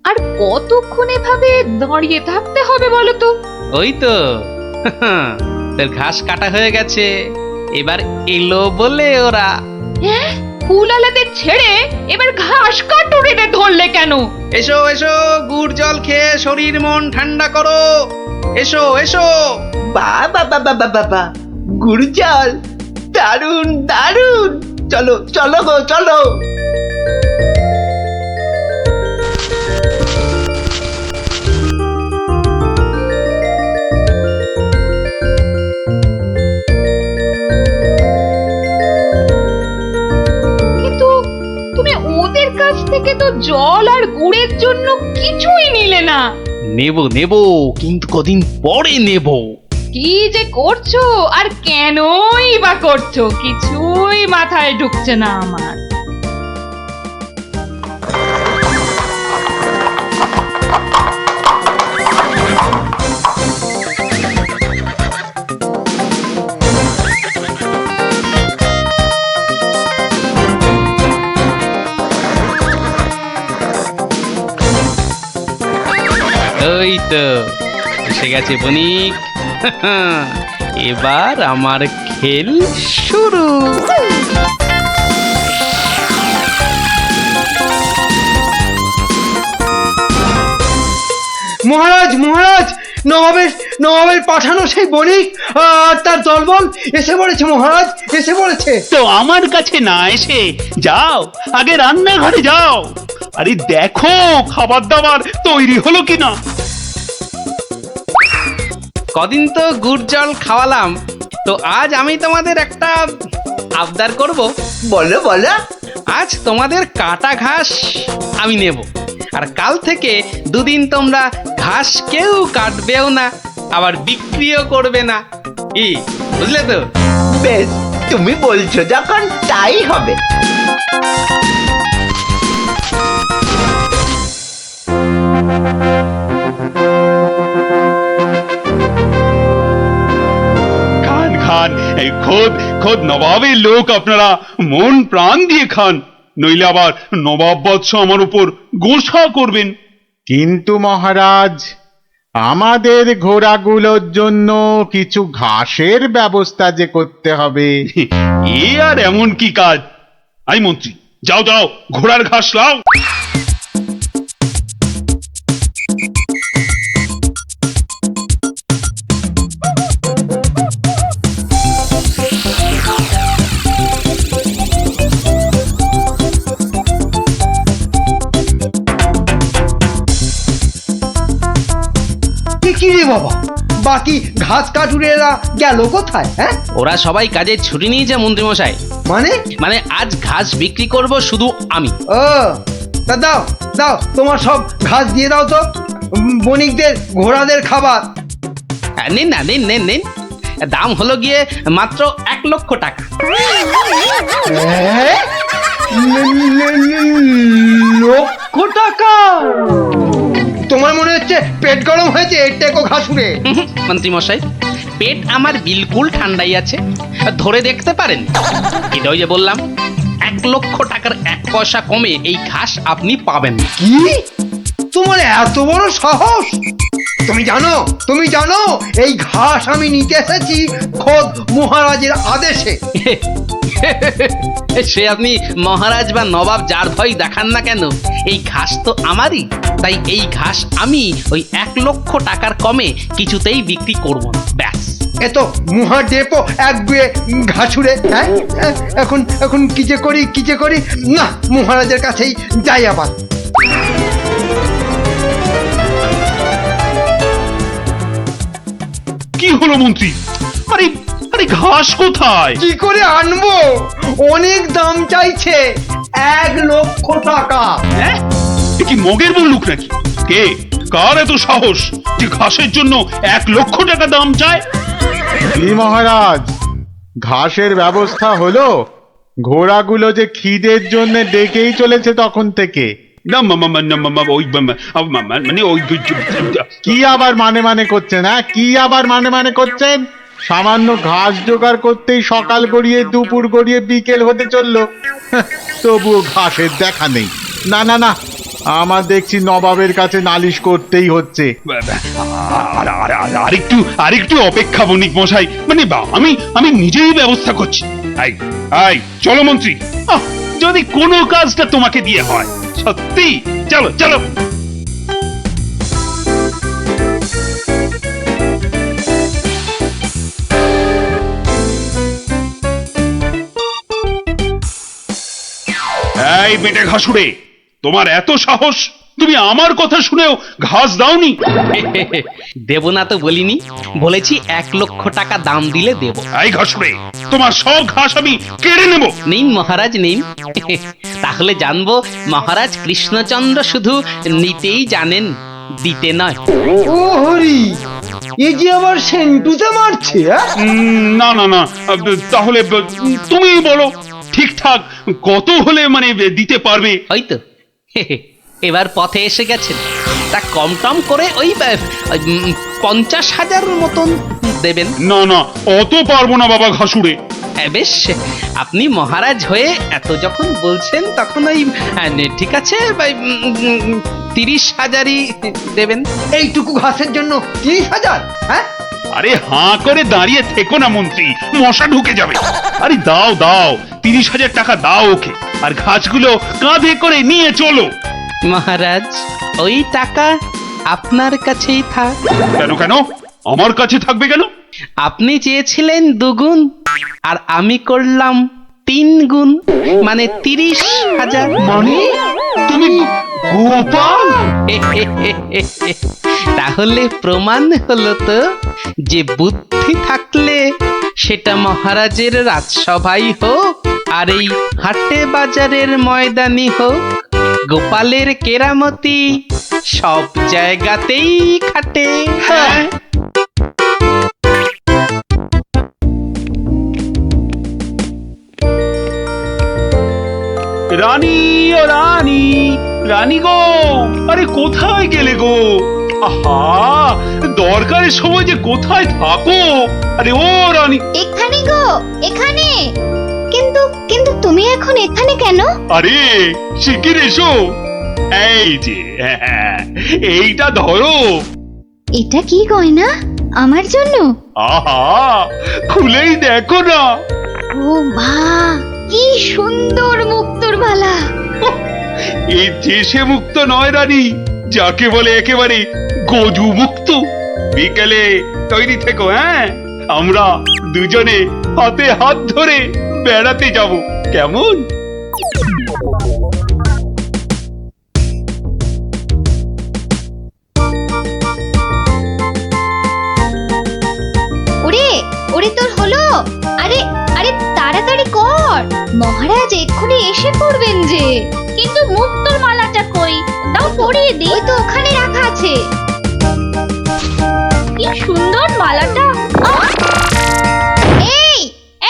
Speaker 2: আর কতক্ষণ এভাবে দাঁড়িয়ে থাকতে হবে বলো তো?
Speaker 1: ওই তো তোর ঘাস কাটা হয়ে গেছে, এবার এলো বলে ওরা।
Speaker 2: হ্যাঁ, ফুলালাদের ছেড়ে এবার ঘাস কাটুরেতে ধরলে কেন?
Speaker 1: এসো এসো, গুড় জল খেয়ে শরীর মন ঠান্ডা করো। এসো এসো।
Speaker 15: বাবা বাবা বাবা, গুড় জল, দারুণ দারুণ। চলো চলো গো চলো।
Speaker 2: কিন্তু তুমি ওদের কাছ থেকে তো জল আর গুড়ের জন্য কিছুই নিলে না।
Speaker 1: নেব নেব, কিন্তু কদিন পরে নেব।
Speaker 2: কি যে করছো আর কেনই বা করছো, কিছুই মাথায় ঢুকছে না আমার।
Speaker 1: ওই তো এসে গেছে বণিক। এবার আমার খেল শুরু।
Speaker 5: মহারাজ মহারাজ, নবাবের পাঠানো সেই বণিক আর তার দলবল এসে পড়েছে মহারাজ, এসে পড়েছে।
Speaker 6: তো আমার কাছে না এসে যাও, আগে রান্নাঘরে যাও। আরে দেখো খাবার দাবার তৈরি হলো কিনা।
Speaker 1: কদিন তো গুড় জল খাওয়ালাম, তো আজ আমি তোমাদের একটা আবদার করব।
Speaker 15: বলো বলো।
Speaker 1: আজ তোমাদের কাটা ঘাস আমি নেব, আর কাল থেকে 2 দিন তোমরা ঘাস কেউ কাটবেও না, আবার বিক্রিও করবে না। কি বুঝলে তো?
Speaker 15: বেশ, তুমি বলছো যখন তাই হবে।
Speaker 6: খান খান, এই খোদ নবাবের লোক, আপনারা মন প্রাণ দিয়ে খান, নইলে আবার নবাব বৎস আমার উপর গোসা করবেন।
Speaker 3: কিন্তু মহারাজ, আমাদের ঘোড়াগুলোর জন্য কিছু ঘাসের ব্যবস্থা যে করতে হবে।
Speaker 6: এ আর এমন কি কাজ? আই মন্ত্রী, যাও যাও, ঘোড়ার ঘাস লাও।
Speaker 5: কি রে বাবা, বাকি ঘাস কাটুরেরা গেল কোথায়? হ্যাঁ,
Speaker 1: ওরা সবাই কাজের ছুটি নিয়েছে মন্ত্রী মশাই। মানে আজ ঘাস বিক্রি করব শুধু আমি।
Speaker 5: ও তা দাও দাও, তোমার সব ঘাস দিয়ে দাও তো, বণিকদের ঘোড়াদের খাবার।
Speaker 1: নিন না, নিন নিন নিন, দাম হলো গিয়ে মাত্র 1 লক্ষ টাকা।
Speaker 5: লক্ষ টাকা? তোমার মনে হচ্ছে পেট গরম হয়েছে এর টেকো ঘাসুরে।
Speaker 1: মন্ত্রী মশাই, পেট আমার বিলকুল ঠান্ডাই আছে, ধরে দেখতে পারেন। এটা ওই যে বললাম, 1 লক্ষ টাকার 1 পয়সা কমে এই ঘাস আপনি পাবেন।
Speaker 5: কি? তোমার এত বড় সাহস? তুমি জানো এই ঘাস আমি নিতে এসেছি খোদ মহারাজের আদেশে।
Speaker 1: সে আপনি মহারাজ বা নবাব যার ভয় দেখান না কেন, এই ঘাস তো আমারই। তাই এই ঘাস আমি ওই 1 লক্ষ টাকার কমে কিছুতেই বিক্রি করব না, ব্যাস।
Speaker 5: এ তো মুহা ডেপো একগুয়ে ঘাসুরে। হ্যাঁ, এখন কি যে করি না, মহারাজের কাছেই যাই আবার।
Speaker 6: কি হলো মন্ত্রী? আরে আরে ঘাস কোথায়?
Speaker 5: কি করে আনবো? অনেক দাম চাইছে, 1 লক্ষ টাকা।
Speaker 6: হ্যাঁ, এ কি মগের বললুক নাকি? কে কার এত সাহস যে ঘাসের জন্য 1 লক্ষ টাকা দাম চায়?
Speaker 3: কি মহারাজ, ঘাসের ব্যবস্থা হলো? ঘোড়াগুলো যে খিদের জন্য ডেকেই চলেছে তখন থেকে।
Speaker 6: না মানে ওই
Speaker 3: কি আবার মানে করছেন? হ্যাঁ, কি আবার মানে করছেন? সামান্য ঘাস জোগাড় করতেই সকাল গড়িয়ে দুপুর গড়িয়ে বিকেল হতে চললো, তবুও ঘাসের দেখা নেই। না না না, আমার দেখছি নবাবের কাছে নালিশ করতেই হচ্ছে।
Speaker 6: আরেকটু অপেক্ষা বণিক মশাই, মানে আমি নিজেই ব্যবস্থা করছি। আই চলো মন্ত্রী, যদি কোনো কাজটা তোমাকে দিয়ে হয়, সত্যি চলো চলো। এই বেটে ঘাসুড়ে, তোমার এত সাহস, তুমি আমার কথা শুনেও ঘাস দাওনি?
Speaker 1: দেব না তো বলিনি, বলেছি 1 লক্ষ টাকা দাম দিলে দেব।
Speaker 6: এই ঘাসুড়ে, তোমার সব ঘাস আমি কেড়ে নেব।
Speaker 1: নিন মহারাজ নিন। তাহলে জানবো মহারাজ কৃষ্ণচন্দ্র শুধু নিতেই জানেন, দিতে নয়।
Speaker 5: ও হরি, এ যে আবার সেন্টুতে মারছে।
Speaker 6: না না না, তাহলে তুমি বলো ঠিকঠাক কত হলে মানে দিতে পারবে?
Speaker 1: হয়তো এবার পথে এসে গেছেন, তা কম টম করে ওই 50,000 মতন দেবেন।
Speaker 6: না না, অত পারবো না বাবা ঘাসুড়ে।
Speaker 1: বেশ, আপনি মহারাজ হয়ে এত যখন বলছেন তখন ওই ঠিক আছে 30,000ই দেবেন।
Speaker 5: এইটুকু ঘাসের জন্য 30,000? হ্যাঁ,
Speaker 6: আরে হাঁ করে দাঁড়িয়ে থেকো না মন্ত্রী, মশা ঢুকে যাবে। আরে দাও দাও, 30,000 টাকা দাও ওকে, আর ঘাসগুলো কাঁধে করে নিয়ে চলো।
Speaker 1: মহারাজ, ওই টাকা আপনার কাছেই থাক।
Speaker 6: কেন কেন আমার কাছে থাকবে কেন?
Speaker 1: আপনি চেয়েছিলেন 2 গুণ, আর আমি করলাম 3 গুণ, মানে 30,000।
Speaker 6: মানে তুমি গোপাল?
Speaker 1: তাহলে প্রমাণ হলো তো যে বুদ্ধি থাকলে সেটা মহারাজের রাজসভাই হোক আর এই হাটে বাজারের ময়দানি হোক, গোপালের কেরামতি সব জায়গাতেই খাটে। হ্যাঁ,
Speaker 6: রানী ও রানী, রানী গো, আরে কোথায় গেলে গো? আহা, দরকারের সময় যে কোথায় থাকো? আরে ও রানী।
Speaker 8: এখানে গো, এখানে। কিন্তু কিন্তু তুমি এখন এখানে কেন?
Speaker 6: আরে শিগগির এসো। এই যে এইটা ধরো।
Speaker 8: এটা কি গয়না আমার জন্য?
Speaker 6: আহা, খুলেই দেখো না।
Speaker 8: ও মা, কি সুন্দর মুক্তোর মালা।
Speaker 6: এই যে সে মুক্ত নয় রানী, যাকে বলে একেবারে গজু মুক্ত। বিকেলে তৈরি থেকো। হ্যাঁ, আমরা দুজনে হাতে হাত ধরে বেড়াতে যাব, কেমন?
Speaker 8: ওরে ওরে, তোর হলো? আরে আরে তাড়াতাড়ি কর, মহারাজ এক্ষুনি এসে পড়বেন যে। কিন্তু মুক্তোর মালাটা কই? দাও পরিয়ে দিই। ওই তো ওখানে রাখা আছে। কি সুন্দর মালাটা। এই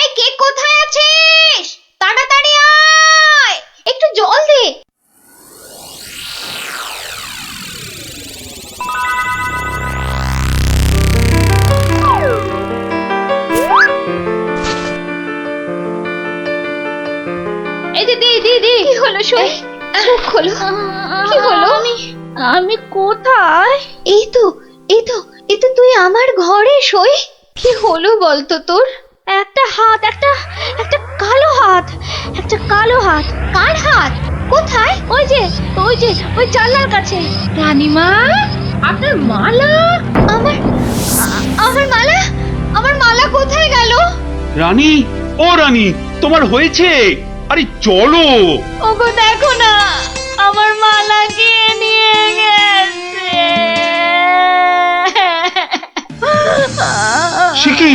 Speaker 8: এই, কে কোথায় আছিস? তাড়াতাড়ি আয়, একটু জল দে। এই যে দি কি হলো? শুই চোখ খোলো। কি হলো? আমি কোথায়? এই তো তুই আমার ঘরে শুই। কি হলো বলতো তোর? একটা হাত, একটা কালো হাত, একটা কালো হাত। কার হাত? কোথায়? ওই যে ওই জানলার কাছে। রানীমা, আপনার মালা। আমার মালা, আমার মালা কোথায় গেল?
Speaker 6: রানী, ও রানী, তোমার হয়েছে? আরে চলো।
Speaker 8: ওগো দেখো না, আমার মালা কে নিয়ে গেছে।
Speaker 6: সে কি?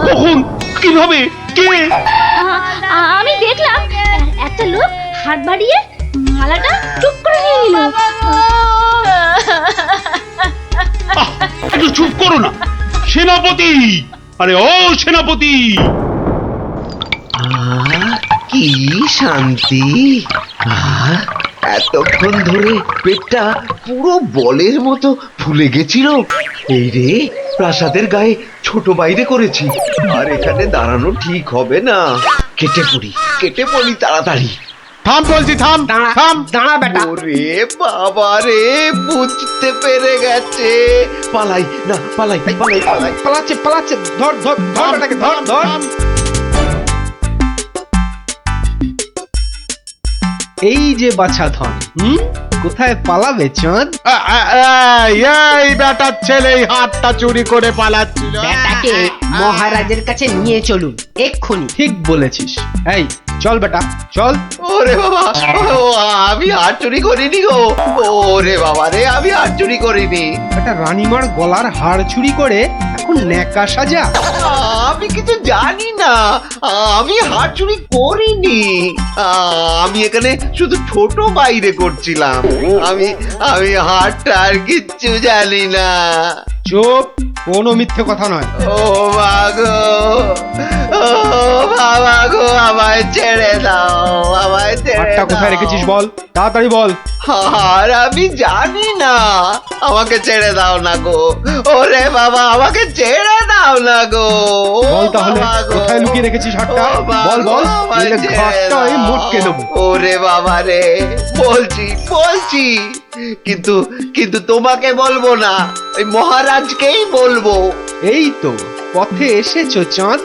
Speaker 6: কখন? কিভাবে? কে?
Speaker 8: আমি দেখলাম একটা লোক হাত বাড়িয়ে মালাটা চুপ করে নিয়ে নিল।
Speaker 6: একটু চুপ করো না সেনাপতি। আরে ও সেনাপতি,
Speaker 15: কি শান্তি! এতক্ষণ ধরে পেটটা পুরো বলের মতো ফুলে গেছিল। এই রে, প্রাসাদের গায়ে ছোট বাইরে করেছি, আর এখানে দাঁড়ানো ঠিক হবে না। কেটে পড়ি তাড়াতাড়ি।
Speaker 3: থাম বলছি, থাম থাম।
Speaker 15: দাঁড়া বেটা। ওরে বাবা রে, বুঝতে পেরে গেছে। পালাই না, পালাই।
Speaker 1: পালাচ্ছে ধর বেটাকে, ধর। এই যে বাছা ধন, কোথায় পালাবে চাঁদ?
Speaker 3: এই বেটার ছেলে এই হাতটা চুরি করে পালাচ্ছিল।
Speaker 9: বেটাকে মহারাজের কাছে নিয়ে চলুন এক্ষুনি।
Speaker 1: ঠিক বলেছিস। এই চল বেটা, চল।
Speaker 15: ওরে বাবা, আমি হাত চুরি করিনি গো। ওরে বাবা রে, আমি হাত চুরি করিনি।
Speaker 1: একটা রানীমার গলার হার চুরি করে এখন ন্যাকা সাজা।
Speaker 15: আমি কিছু জানি না, আমি হাত চুরি করিনি। আমি এখানে শুধু ছোট বাইরে করছিলাম। আমি হাতটা আর কিচ্ছু জানি না।
Speaker 1: চুপ, কোনো মিথ্যে কথা নয়।
Speaker 15: ও মাগো, ও বাবা গো, আমায় ছেড়ে দাও, আমায় ছেড়ে
Speaker 1: হারটা কোথায় রেখেছিস বল, তাড়াতাড়ি বল।
Speaker 15: আর আমি জানি না, আমাকে ছেড়ে দাও না গো। ওরে বাবা, আমাকে ছেড়ে দাও না গো।
Speaker 1: বল তাহলে কোথায় লুকিয়ে রেখেছিস হারটা, বল নইলে ঘাটটা আমি মোটকে দেবো।
Speaker 15: ওরে বাবা রে, বলছি কিন্তু তোমাকে বলবো না, ওই মহারাজকেই বলবো।
Speaker 1: এই তো পথে এসেছো চাঁদ।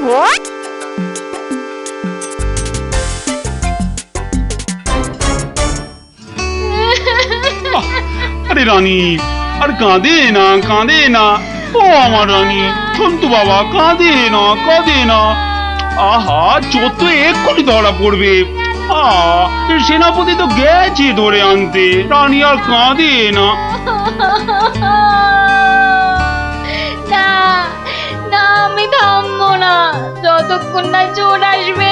Speaker 6: আরে রানী, আর কাঁদে না। ও আমার রানী, সন্তু বাবা, কাঁদে না। আহা, চোর তো এক্ষুনি ধরা পড়বে। সেনাপতি তো গেছে ধরে আনতে। রানী আর কাঁদে না।
Speaker 8: না, আমি থামবো না। যতক্ষণ না চোর আসবে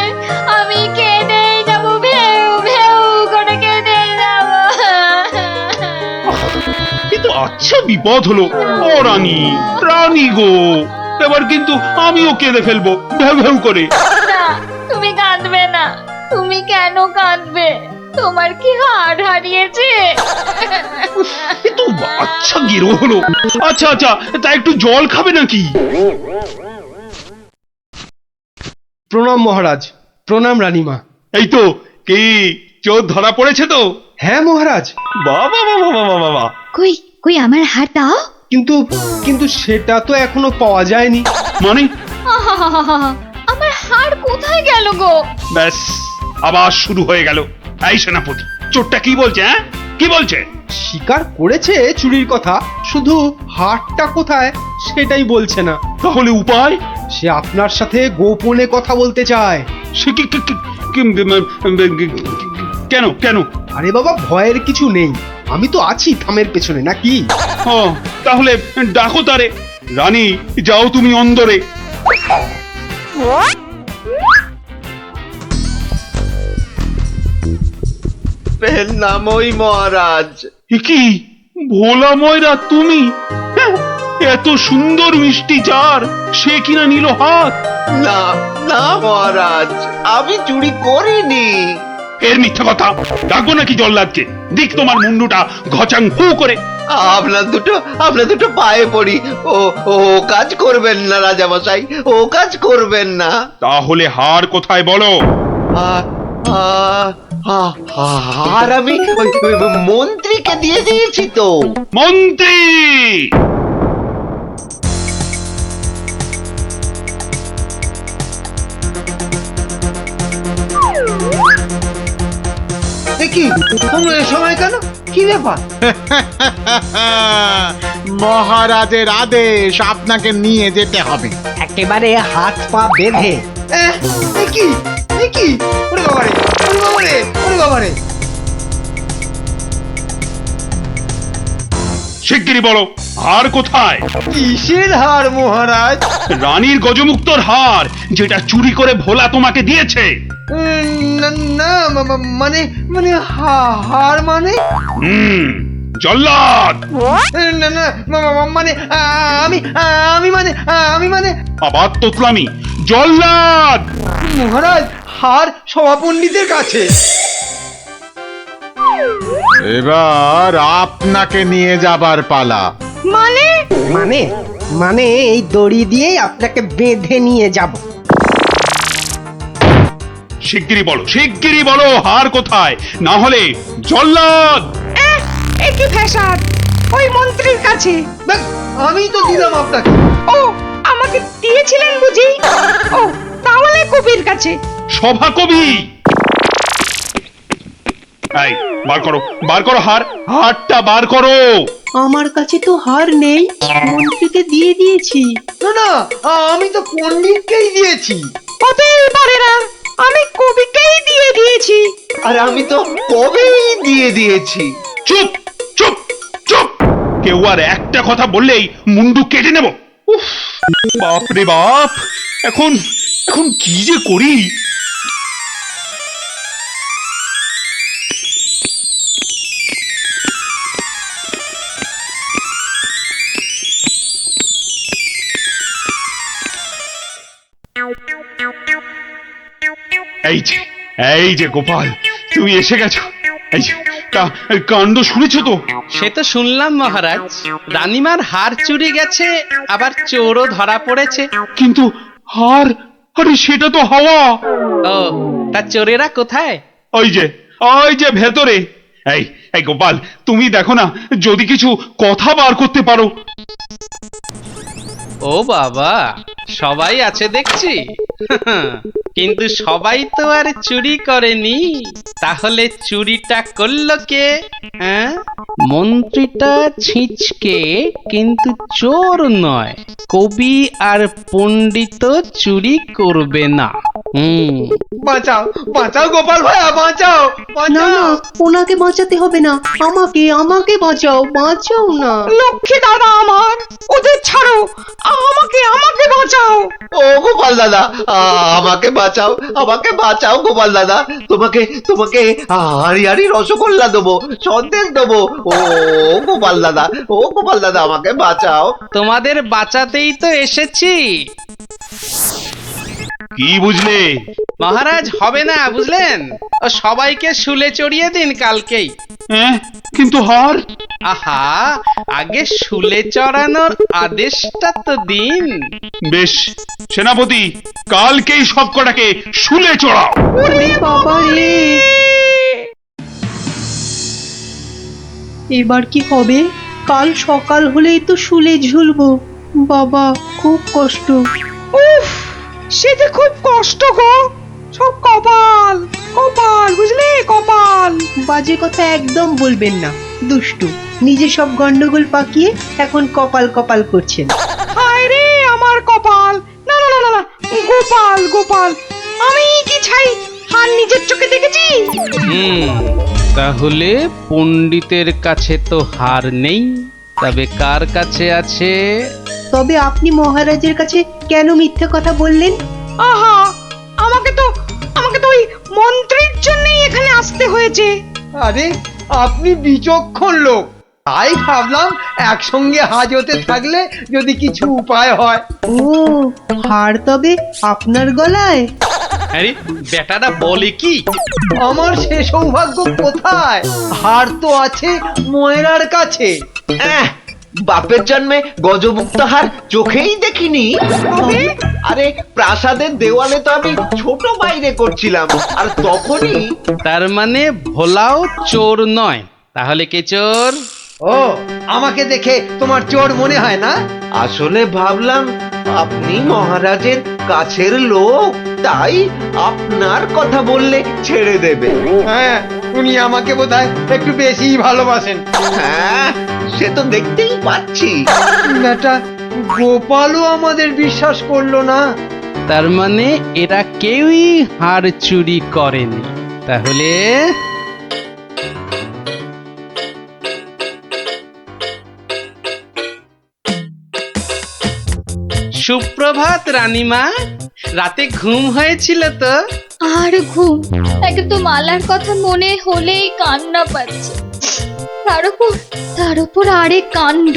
Speaker 8: আমি কেঁদেই যাবো, ভেউ করে কেঁদেই যাবো।
Speaker 6: কিন্তু আচ্ছা বিপদ হলো। ও রানী গো, এবার কিন্তু আমিও কেঁদে ফেলবো ভেউ করে।
Speaker 8: না, তুমি কাঁদবে না। তুমি কেন কাঁদবে? তোমার কি হাড় হারিয়েছে?
Speaker 6: কিন্তু আচ্ছা গেরো হলো। আচ্ছা, তা একটু জল খাবে নাকি?
Speaker 1: প্রণাম মহারাজ। প্রণাম রানীমা।
Speaker 6: এই তো, কি চোর ধরা পড়েছে তো?
Speaker 1: হ্যাঁ মহারাজ।
Speaker 6: বাবা।
Speaker 8: কই আমার হাড় দাও।
Speaker 1: কিন্তু সেটা তো এখনো পাওয়া যায়নি।
Speaker 6: মানে?
Speaker 8: আমার হাড় কোথায় গেল গো?
Speaker 6: ব্যাস, আবার শুরু হয়ে গেল। এই সেনাপতি, চোরটা কি বলছে? কি বলছে?
Speaker 1: স্বীকার করেছে চুরির কথা, শুধু হাড়টা কোথায় সেটাই বলছে না।
Speaker 6: তাহলে উপায়?
Speaker 1: সে আপনার সাথে গোপনে কথা বলতে চায়।
Speaker 6: সে কি কেন?
Speaker 1: আরে বাবা, ভয়ের কিছু নেই, আমি তো আছি থামের পেছনে, নাকি?
Speaker 6: ও, তাহলে ডাকো তারে। রানী, যাও তুমি অন্দরে।
Speaker 15: নামই মহারাজ।
Speaker 6: কি ভোলা ময়রা তুমি? এত সুন্দর মিষ্টি চার, সে কিনা নিল হাত।
Speaker 15: না মহারাজ, আমি চুরি করিনি।
Speaker 6: এর মিথ্যা কথা। ডাকবো নাকি জল্লাদকে? দিক তোমার মুন্ডুটা ঘচাং ফু করে।
Speaker 15: আপনার দুটো পায়ে পড়ি। ও কাজ করবেন না রাজামশাই, ও কাজ করবেন না।
Speaker 6: তাহলে হার কোথায় বলো?
Speaker 15: আর আমি মন্ত্রীকে দিয়ে দিয়েছি তো।
Speaker 6: মন্ত্রী!
Speaker 5: কি তোমরা এ সময় কেন? কি ব্যাপার?
Speaker 3: মহারাজের আদেশ, আপনাকে নিয়ে যেতে হবে।
Speaker 9: একেবারে হাত পা বেঁধে।
Speaker 5: কি? ওরে বাবারে!
Speaker 6: শিগগিরই বলো, হার কোথায়?
Speaker 5: কিসের হার মহারাজ?
Speaker 6: রানীর গজমুক্তর হার, যেটা চুরি করে ভোলা তোমাকে দিয়েছে।
Speaker 5: না, মানে হার মানে?
Speaker 6: জল্লাদ!
Speaker 5: না, মানে আমি মানে
Speaker 6: আবার তোতলামি। জল্লাদ!
Speaker 5: মহারাজ, হার সভাপণ্ডিতের কাছে।
Speaker 3: এবার আপনাকে নিয়ে যাবার পালা।
Speaker 9: মানে
Speaker 4: মানে মানে এই দড়ি দিয়ে আপনাকে বেঁধে নিয়ে যাব।
Speaker 6: শিগগিরই বলো হার কোথায়, না হলে জল্লাদ।
Speaker 9: কি ফ্যাসাদ, ওই মন্ত্রীর কাছে।
Speaker 5: ব্যাস, আমি তো দিলাম আপনাকে।
Speaker 9: ও আমাকে দিয়েছিলেন বুঝি? ও তাহলে কবির কাছে।
Speaker 6: সভা কবি, এই বার করো হারটা বার করো।
Speaker 4: আমার কাছে তো হার নেই, মন্ত্রীকে দিয়ে দিয়েছি।
Speaker 5: না না, আমি তো পণ্ডিতকেই দিয়েছি।
Speaker 9: হতেই পারে না, আমি কবিকেই দিয়ে দিয়েছি।
Speaker 15: আর আমি তো কবেই দিয়ে দিয়েছি।
Speaker 6: চুপ চুপ চুপ, কেউ আর একটা কথা বললেই মুন্ডু কেটে নেব। উফ, বাপ রে বাপ, এখন কি যে করি। এই যে গোপাল, তুমি এসে গেছো। এই যে কাণ্ড শুনেছো তো?
Speaker 1: সে তো শুনলাম মহারাজ, রানীমার হার চুরি গেছে, আবার চোরও ধরা পড়েছে।
Speaker 6: কিন্তু হার, আরে সেটা তো হাওয়া।
Speaker 1: ও, তা চোরেরা কোথায়?
Speaker 6: ওই যে ভেতরে। এই গোপাল, তুমি দেখো না যদি কিছু কথা বার করতে পারো।
Speaker 1: ও বাবা, সবাই আছে দেখছি। কিন্তু সবাই তো আর চুরি করেনি, তাহলে চুরিটা করলো কে? হ্যাঁ, মন্ত্রীটা ছিঁচকে কিন্তু চোর নয়, কবি আর পণ্ডিত চুরি করবে না।
Speaker 5: বাঁচাও বাঁচাও গোপাল ভাইয়া, বাঁচাও।
Speaker 4: না না, ওনাকে বাঁচাতে হবে না, আমাকে বাঁচাও না।
Speaker 9: লক্ষ্মী দাদা আমার, ওদের ছাড়ো, আমাকে বাঁচাও।
Speaker 15: ও গোপাল দাদা, আমাকে বাঁচাও গোপাল দাদা। তোমাকে হাড়ি রসগোল্লা দেবো, সন্দেশ দেবো। ও গোপাল দাদা আমাকে বাঁচাও।
Speaker 1: তোমাদের বাঁচাতেই তো এসেছি।
Speaker 6: কি বুঝলে
Speaker 1: মহারাজ? হবে না বুঝলেন, ও সবাইকে শুলে চড়িয়ে দিন কালকেই।
Speaker 6: কিন্তু হার?
Speaker 1: আহা, আগে শুলে চড়ানোর আদেশটা তো দিন।
Speaker 6: বেশ সেনাপতি, কালকেই সব কটাকে শুলে চড়াও।
Speaker 4: এবার কি হবে? কাল সকাল হলেই তো শুলে ঝুলবো। বাবা, খুব কষ্ট।
Speaker 9: উফ, সে যে খুব কষ্ট গো। সব কপাল বুঝলে, কপাল।
Speaker 4: বাজে কথা একদম বলবেন না, দুষ্টু। নিজে সব গন্ডগোল পাকিয়ে এখন কপাল করছেন।
Speaker 9: হায় রে আমার কপাল। না, গোপাল, আমি কি ছাই হার নিজের চোখে দেখেছি?
Speaker 1: তাহলে পণ্ডিতের কাছে তো হার নেই, তবে কার কাছে আছে?
Speaker 4: তবে আপনি মহারাজের কাছে কেন মিথ্যে কথা বললেন?
Speaker 9: আহা, আমাকে তো ওই মন্ত্রীর জন্যই এখানে আসতে হয়েছে।
Speaker 5: আরে, আপনি বিচক্ষণ লোক, তাই ভাবলাম একসঙ্গে হাজতে থাকলে যদি কিছু উপায় হয়।
Speaker 4: ও, হার তবে আপনার গলায়?
Speaker 1: আরে বেটাটা বলে কি?
Speaker 5: আমার সে সৌভাগ্য কোথায়? হার তো আছে ময়রার কাছে।
Speaker 15: বাপের জন্মে গজমুক্ত হার চোখেই দেখিনি। আরে প্রাসাদের দেওয়ালে তো আমি ছোট বাইরে করছিলাম, আর তখনই।
Speaker 1: তার মানে ভোলাও চোর নয়, তাহলে কে চোর?
Speaker 5: ও, আমাকে দেখে তোমার চোর মনে হয় না?
Speaker 15: আসলে ভাবলাম আপনি মহারাজের কাছের লোক, তাই আপনার কথা বললে ছেড়ে দেবে।
Speaker 5: হ্যাঁ, উনি আমাকে বোধহয় একটু বেশি ভালোবাসেন।
Speaker 15: হ্যাঁ, সে তো দেখতেই পাচ্ছি।
Speaker 5: বেটা গোপালও আমাদের বিশ্বাস করলো না।
Speaker 1: তার মানে এরা কেউই হার চুরি করেনি। তাহলে সুপ্রভাত রানীমা, রাতে ঘুম হয়েছিল তো?
Speaker 8: আর ঘুম, একদম মালার কথা মনে হলেই কান্না পাচ্ছে। তার উপর আরেক কাণ্ড।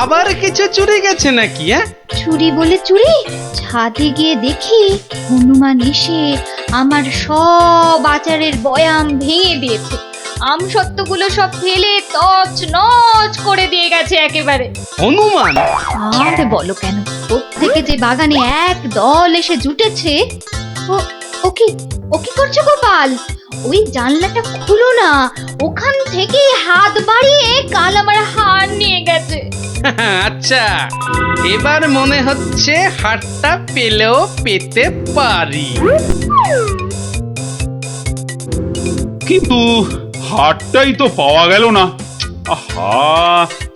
Speaker 1: আবার কিছু চুরি গেছে নাকি?
Speaker 8: চুরি বলে চুরি, ছাদে গিয়ে দেখি হনুমান এসে আমার সব আচারের বয়াম ভেঙে দিয়েছে। আমসত্ত্বগুলো সব ফেলে তছ নছ করে দিয়ে গেছে একেবারে।
Speaker 1: হনুমান?
Speaker 8: আর বলো কেন, প্রত্যেকে যে বাগানে এক দল এসে জুটেছে। ও কি করছো গোপাল? ওই জানলাটা খুলো না, ওখান থেকে হাত বাড়িয়ে কাল আমার হার নিয়ে গেছে।
Speaker 1: আচ্ছা, এবার মনে হচ্ছে হারটা পেলেও পেতে পারি।
Speaker 6: কিন্তু হাটটাই তো পাওয়া গেল না। আহা,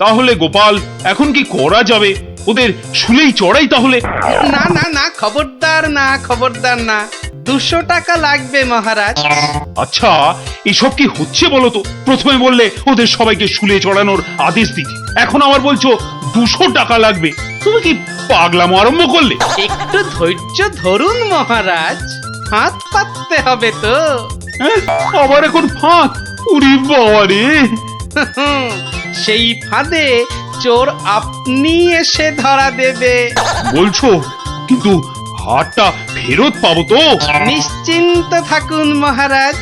Speaker 6: তাহলে গোপাল এখন কি করা যাবে? ওদের শুলেই চড়াই তাহলে।
Speaker 1: না না না, খবরদার না, খবরদার না। 200 টাকা লাগবে মহারাজ।
Speaker 6: আচ্ছা, এসব কি হচ্ছে বলো তো? প্রথমে বললে ওদের সবাইকে শুলে চড়ানোর আদেশ দিতে, এখন আবার বলছো 200 টাকা লাগবে। তুমি কি পাগলামো আরম্ভ করলে?
Speaker 1: একটু ধৈর্য ধরুন মহারাজ, হাত পাততে হবে তো।
Speaker 6: হ্যাঁ, আবার এখন ফাঁক? উরি বাবা রে!
Speaker 1: সেই ফাঁদে চোর আপনি এসে ধরা দেবে।
Speaker 6: বলছো, কিন্তু হাটটা ফেরত পাবো তো?
Speaker 1: নিশ্চিন্ত থাকুন মহারাজ,